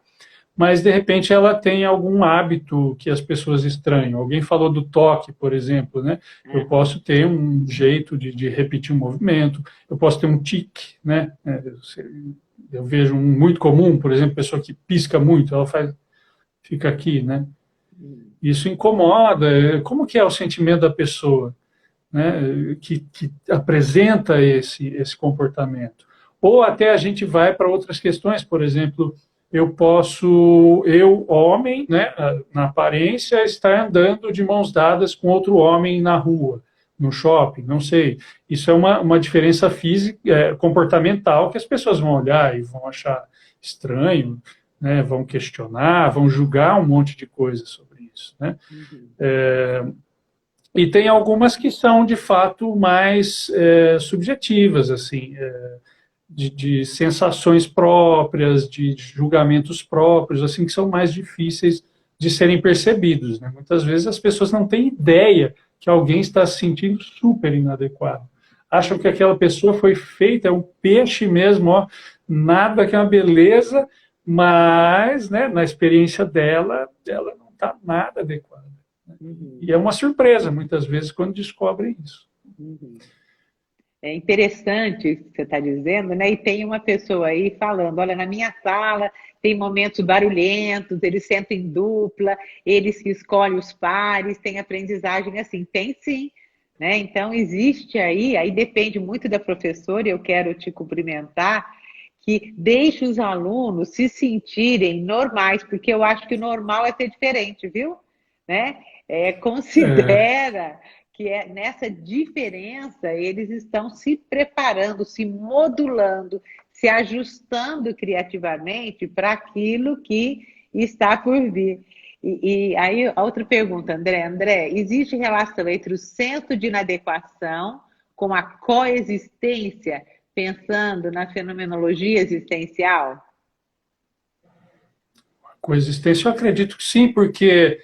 mas de repente ela tem algum hábito que as pessoas estranham. Alguém falou do toque, por exemplo, né? Eu posso ter um jeito de repetir um movimento, eu posso ter um tique, né? Eu vejo um muito comum, por exemplo, pessoa que pisca muito, ela fica aqui, né? Isso incomoda. Como que é o sentimento da pessoa, né, que apresenta esse comportamento? Ou até a gente vai para outras questões, por exemplo, eu, homem, né, na aparência, estar andando de mãos dadas com outro homem na rua, no shopping, não sei. Isso é uma diferença física, comportamental, que as pessoas vão olhar e vão achar estranho, né, vão questionar, vão julgar um monte de coisas sobre isso, né? E tem algumas que são, de fato, mais subjetivas, assim, de sensações próprias, de julgamentos próprios, assim, que são mais difíceis de serem percebidos, né? Muitas vezes as pessoas não têm ideia que alguém está se sentindo super inadequado. Acham que aquela pessoa foi feita, é um peixe mesmo, ó, nada, que é uma beleza, mas, né, na experiência dela, ela não está nada adequada. E é uma surpresa, muitas vezes, quando descobrem isso. É interessante isso que você está dizendo, né? E tem uma pessoa aí falando, olha, na minha sala tem momentos barulhentos, eles sentam em dupla, eles que escolhem os pares, tem aprendizagem assim. Tem sim, né? Então existe aí depende muito da professora, e eu quero te cumprimentar, que deixe os alunos se sentirem normais, porque eu acho que o normal é ser diferente, viu? Né? Considera que nessa diferença eles estão se preparando, se modulando, se ajustando criativamente para aquilo que está por vir. E aí, a outra pergunta, André. André, existe relação entre o senso de inadequação com a coexistência, pensando na fenomenologia existencial? Coexistência, eu acredito que sim, porque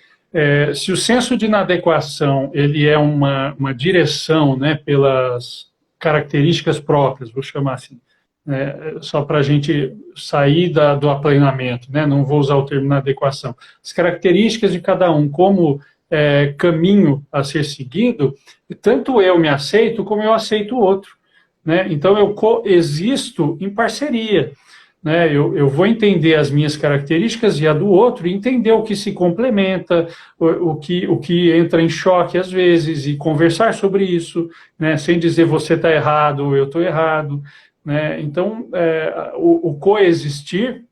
se o senso de inadequação ele é uma direção, né, pelas características próprias, vou chamar assim, né, só para a gente sair do aplanamento, né, não vou usar o termo inadequação, as características de cada um como caminho a ser seguido, tanto eu me aceito como eu aceito o outro, né, então eu coexisto em parceria. Né, eu vou entender as minhas características e a do outro, e entender o que se complementa, o que entra em choque às vezes, e conversar sobre isso, né, sem dizer você está errado, eu estou errado. Né? Então, o coexistir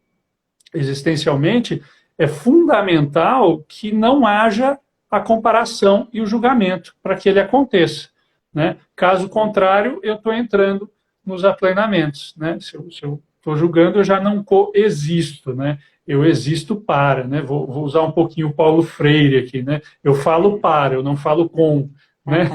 existencialmente é fundamental que não haja a comparação e o julgamento para que ele aconteça. Né? Caso contrário, eu estou entrando nos aplanamentos. Né? Se eu estou julgando, eu já não coexisto, né? Eu existo para, né? Vou usar um pouquinho o Paulo Freire aqui, né? Eu falo para, eu não falo com, né?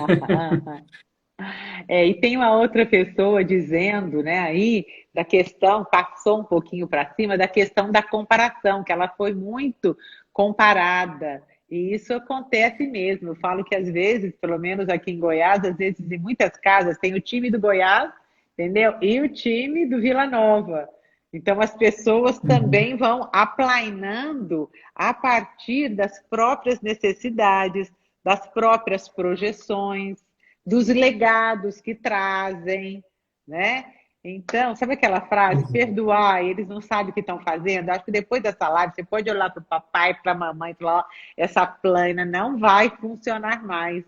E tem uma outra pessoa dizendo, né, aí, da questão, passou um pouquinho para cima, da questão da comparação, que ela foi muito comparada. E isso acontece mesmo. Eu falo que às vezes, pelo menos aqui em Goiás, às vezes em muitas casas, tem o time do Goiás, entendeu? E o time do Vila Nova. Então as pessoas também vão aplainando a partir das próprias necessidades, das próprias projeções, dos legados que trazem, né? Então, sabe aquela frase, perdoar, eles não sabem o que estão fazendo? Acho que depois dessa live, você pode olhar para o papai, para a mamãe e falar, ó, essa plana não vai funcionar mais,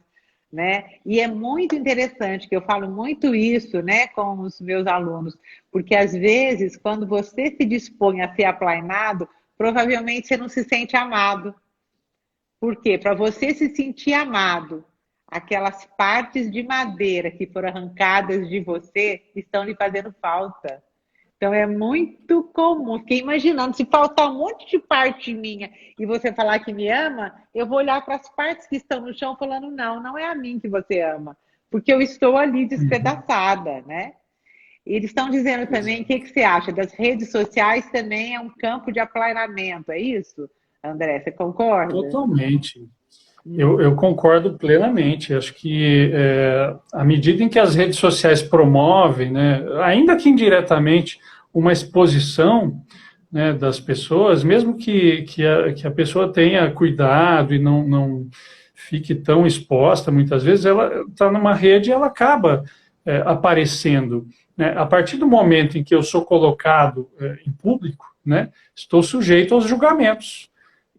né? E é muito interessante, que eu falo muito isso, né, com os meus alunos, porque às vezes, quando você se dispõe a ser aplainado, provavelmente você não se sente amado. Por quê? Para você se sentir amado, aquelas partes de madeira que foram arrancadas de você estão lhe fazendo falta. Então é muito comum. Fiquei imaginando, se faltar um monte de parte minha e você falar que me ama, eu vou olhar para as partes que estão no chão falando, não, não é a mim que você ama, porque eu estou ali Uhum. despedaçada, né? E eles estão dizendo também, o Exato. que, que você acha? Das redes sociais também é um campo de aplainamento, é isso, André? Você concorda? Totalmente. Eu concordo plenamente. Acho que à medida em que as redes sociais promovem, né, ainda que indiretamente, uma exposição, né, das pessoas, mesmo que a pessoa tenha cuidado e não fique tão exposta, muitas vezes ela está numa rede e ela acaba aparecendo. Né? A partir do momento em que eu sou colocado em público, né, estou sujeito aos julgamentos,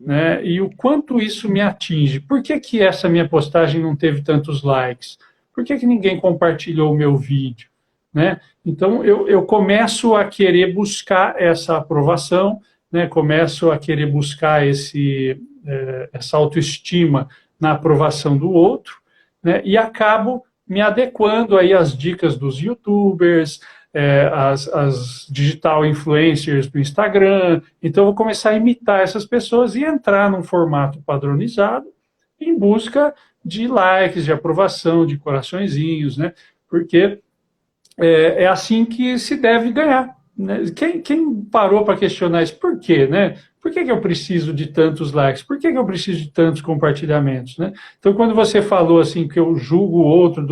né? E o quanto isso me atinge. Por que que essa minha postagem não teve tantos likes? Por que que ninguém compartilhou o meu vídeo? Né? Então, eu começo a querer buscar essa aprovação, né? Começo a querer buscar essa autoestima na aprovação do outro, né? E acabo me adequando aí às dicas dos YouTubers, as digital influencers do Instagram. Então, eu vou começar a imitar essas pessoas e entrar num formato padronizado em busca de likes, de aprovação, de coraçõezinhos, né? Porque é assim que se deve ganhar. Né? Quem parou para questionar isso? Por quê? Né? Por que, que eu preciso de tantos likes? Por que, que eu preciso de tantos compartilhamentos? Né? Então, quando você falou assim que eu julgo o outro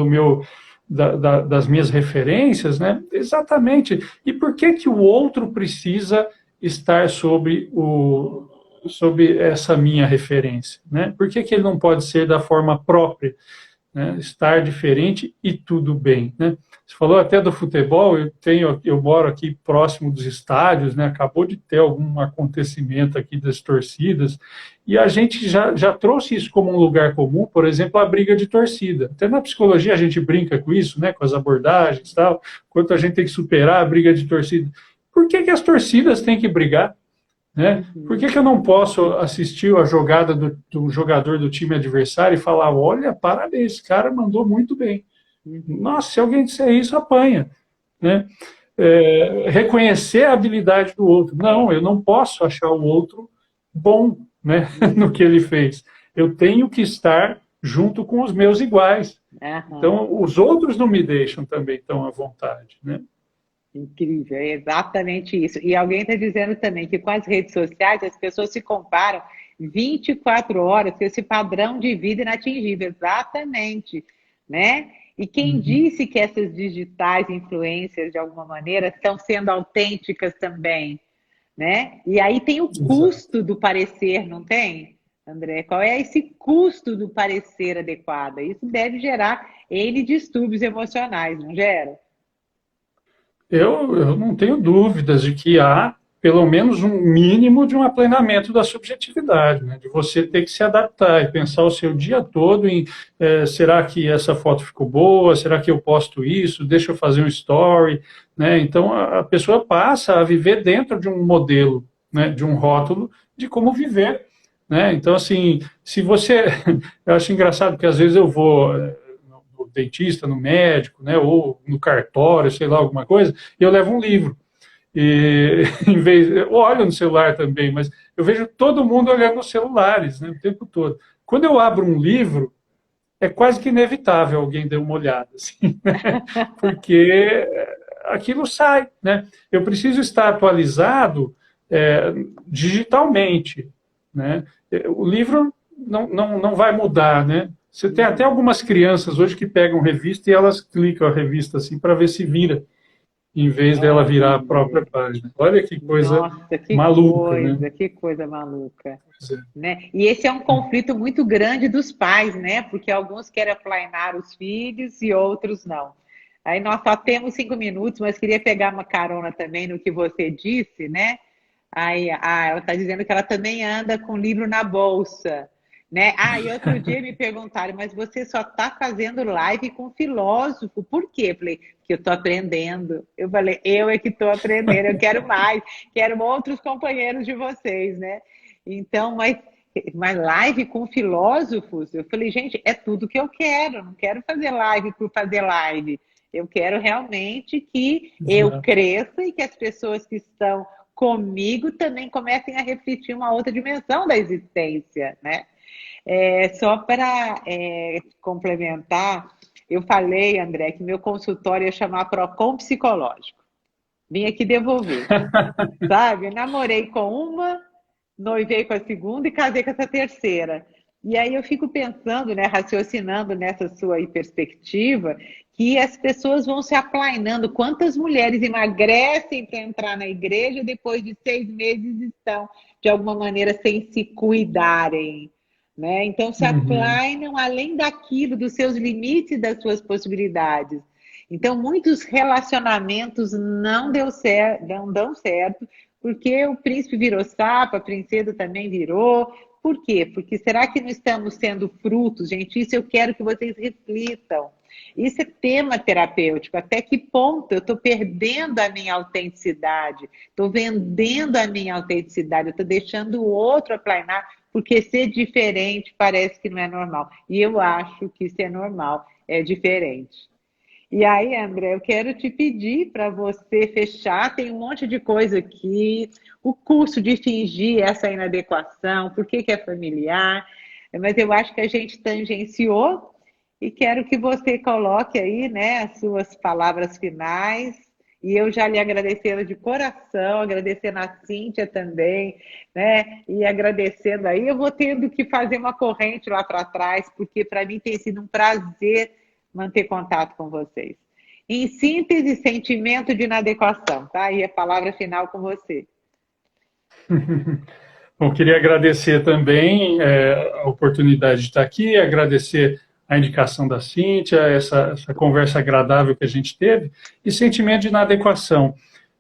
das minhas referências, né? Exatamente. E por que, que o outro precisa estar sobre essa minha referência? Né? Por que, que ele não pode ser da forma própria? Né, estar diferente e tudo bem. Né? Você falou até do futebol, eu moro aqui próximo dos estádios, né? Acabou de ter algum acontecimento aqui das torcidas, e a gente já trouxe isso como um lugar comum, por exemplo, a briga de torcida. Até na psicologia a gente brinca com isso, né? Com as abordagens e tal, quanto a gente tem que superar a briga de torcida. Por que, que as torcidas têm que brigar? Né? Por Uhum, que, que eu não posso assistir a jogada do jogador do time adversário e falar: olha, parabéns, esse cara mandou muito bem. uhum, Nossa, se alguém disser isso, apanha. Né? Reconhecer a habilidade do outro. Não, eu não posso achar o outro bom, né, no que uhum. ele fez. Eu tenho que estar junto com os meus iguais. Aham. Então, os outros não me deixam também tão à vontade. Né? Incrível, é exatamente isso. E alguém está dizendo também que com as redes sociais as pessoas se comparam 24 horas com esse padrão de vida inatingível. Exatamente, né? E quem Uhum. disse que essas digitais influências, de alguma maneira, estão sendo autênticas também, né? E aí tem o Exato. custo do parecer, não tem, André? Qual é esse custo do parecer adequado? Isso deve gerar N distúrbios emocionais, não gera? Eu não tenho dúvidas de que há pelo menos um mínimo de um aplanamento da subjetividade, né? De você ter que se adaptar e pensar o seu dia todo em será que essa foto ficou boa? Será que eu posto isso? Deixa eu fazer um story, né? Então a pessoa passa a viver dentro de um modelo, né? De um rótulo de como viver, né? Então assim, se você, eu acho engraçado que às vezes eu vou no dentista, no médico, né? Ou no cartório, sei lá alguma coisa, e eu levo um livro. E em vez, eu olho no celular também, mas eu vejo todo mundo olhando nos celulares, né, o tempo todo. Quando eu abro um livro, é quase que inevitável alguém dar uma olhada, assim, né? Porque aquilo sai, né? Eu preciso estar atualizado digitalmente, né? O livro não vai mudar, né? Você tem até Uhum. algumas crianças hoje que pegam revista e elas clicam a revista assim para ver se vira em vez dela virar a própria Olha, página. Olha que coisa nossa, maluca, né? que coisa maluca, Pois é. né? E esse é um conflito muito grande dos pais, né? Porque alguns querem aplainar os filhos e outros não. Aí nós só temos 5 minutos, mas queria pegar uma carona também no que você disse, né? Aí, ela está dizendo que ela também anda com livro na bolsa, né? E outro dia me perguntaram, mas você só está fazendo live com filósofo, por quê? Eu falei, porque eu estou aprendendo. Eu falei, eu é que estou aprendendo, eu quero mais, quero outros companheiros de vocês, né? Então, mas uma live com filósofos. Eu falei, gente, é tudo que eu quero. Não quero fazer live por fazer live. Eu quero realmente que eu Exato. cresça e que as pessoas que estão comigo também comecem a refletir uma outra dimensão da existência, né? Só para complementar, eu falei, André, que meu consultório ia chamar Procon Psicológico. Vim aqui devolver, sabe? Namorei com uma, noivei com a segunda e casei com essa terceira. E aí eu fico pensando, né, raciocinando nessa sua aí perspectiva, que as pessoas vão se aplainando. Quantas mulheres emagrecem para entrar na igreja depois de 6 meses estão, de alguma maneira, sem se cuidarem, né? Então se Uhum. aplainam além daquilo, dos seus limites e das suas possibilidades. Então muitos relacionamentos não dão certo porque o príncipe virou sapo, a princesa também virou. Por quê? Porque será que não estamos sendo frutos, gente? Isso eu quero que vocês reflitam. Isso é tema terapêutico. Até que ponto eu estou perdendo a minha autenticidade? Estou vendendo a minha autenticidade? Eu estou deixando o outro aplanar, porque ser diferente parece que não é normal. E eu acho que ser normal é diferente. E aí, André, eu quero te pedir para você fechar. Tem um monte de coisa aqui. O curso de fingir essa inadequação, por que que é familiar. Mas eu acho que a gente tangenciou e quero que você coloque aí, né, as suas palavras finais. E eu já lhe agradecendo de coração, agradecendo a Cíntia também, né? E agradecendo aí. Eu vou tendo que fazer uma corrente lá para trás, porque para mim tem sido um prazer manter contato com vocês. Em síntese, sentimento de inadequação, tá? E a palavra final com você. Bom, queria agradecer também a oportunidade de estar aqui, agradecer a indicação da Cíntia, essa conversa agradável que a gente teve, e sentimento de inadequação.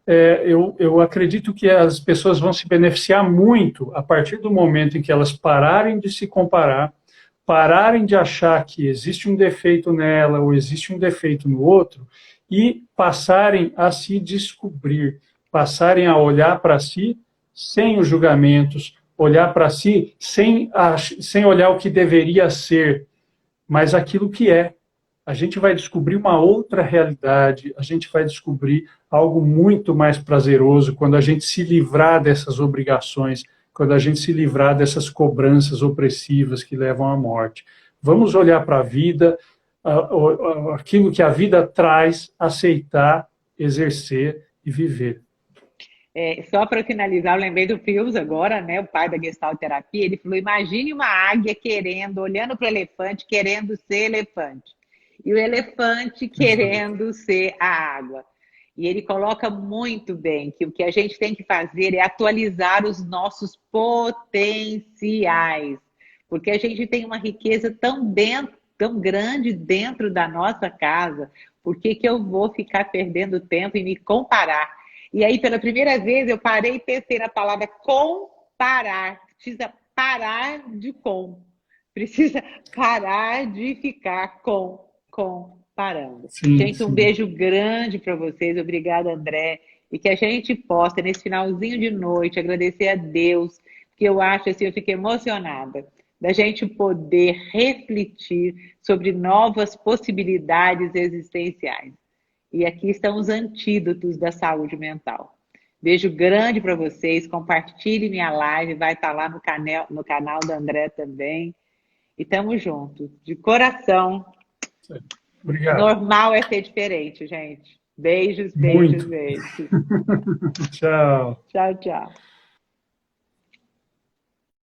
Eu acredito que as pessoas vão se beneficiar muito a partir do momento em que elas pararem de se comparar, pararem de achar que existe um defeito nela ou existe um defeito no outro e passarem a se descobrir, passarem a olhar para si sem os julgamentos, olhar para si sem olhar o que deveria ser, mas aquilo que é. A gente vai descobrir uma outra realidade, a gente vai descobrir algo muito mais prazeroso quando a gente se livrar dessas obrigações, quando a gente se livrar dessas cobranças opressivas que levam à morte. Vamos olhar para a vida, aquilo que a vida traz, aceitar, exercer e viver. Só para finalizar, eu lembrei do Pius agora, né, o pai da Gestalt terapia, ele falou, imagine uma águia querendo, olhando para o elefante, querendo ser elefante. E o elefante Exato. querendo ser a água. E ele coloca muito bem que o que a gente tem que fazer é atualizar os nossos potenciais. Porque a gente tem uma riqueza tão grande dentro da nossa casa. Por que que eu vou ficar perdendo tempo e me comparar? E aí, pela primeira vez, eu parei e pensei na palavra comparar. Precisa parar de com. Precisa parar de ficar comparando. Sim, Gente, um sim. beijo grande para vocês. Obrigada, André. E que a gente possa, nesse finalzinho de noite, agradecer a Deus, que eu acho assim, eu fiquei emocionada da gente poder refletir sobre novas possibilidades existenciais. E aqui estão os antídotos da saúde mental. Beijo grande para vocês. Compartilhe minha live, vai estar lá no canal do André também. E tamo junto, de coração. Obrigado. Normal é ser diferente, gente. Beijos, beijos, Muito. beijos. Tchau. Tchau, tchau.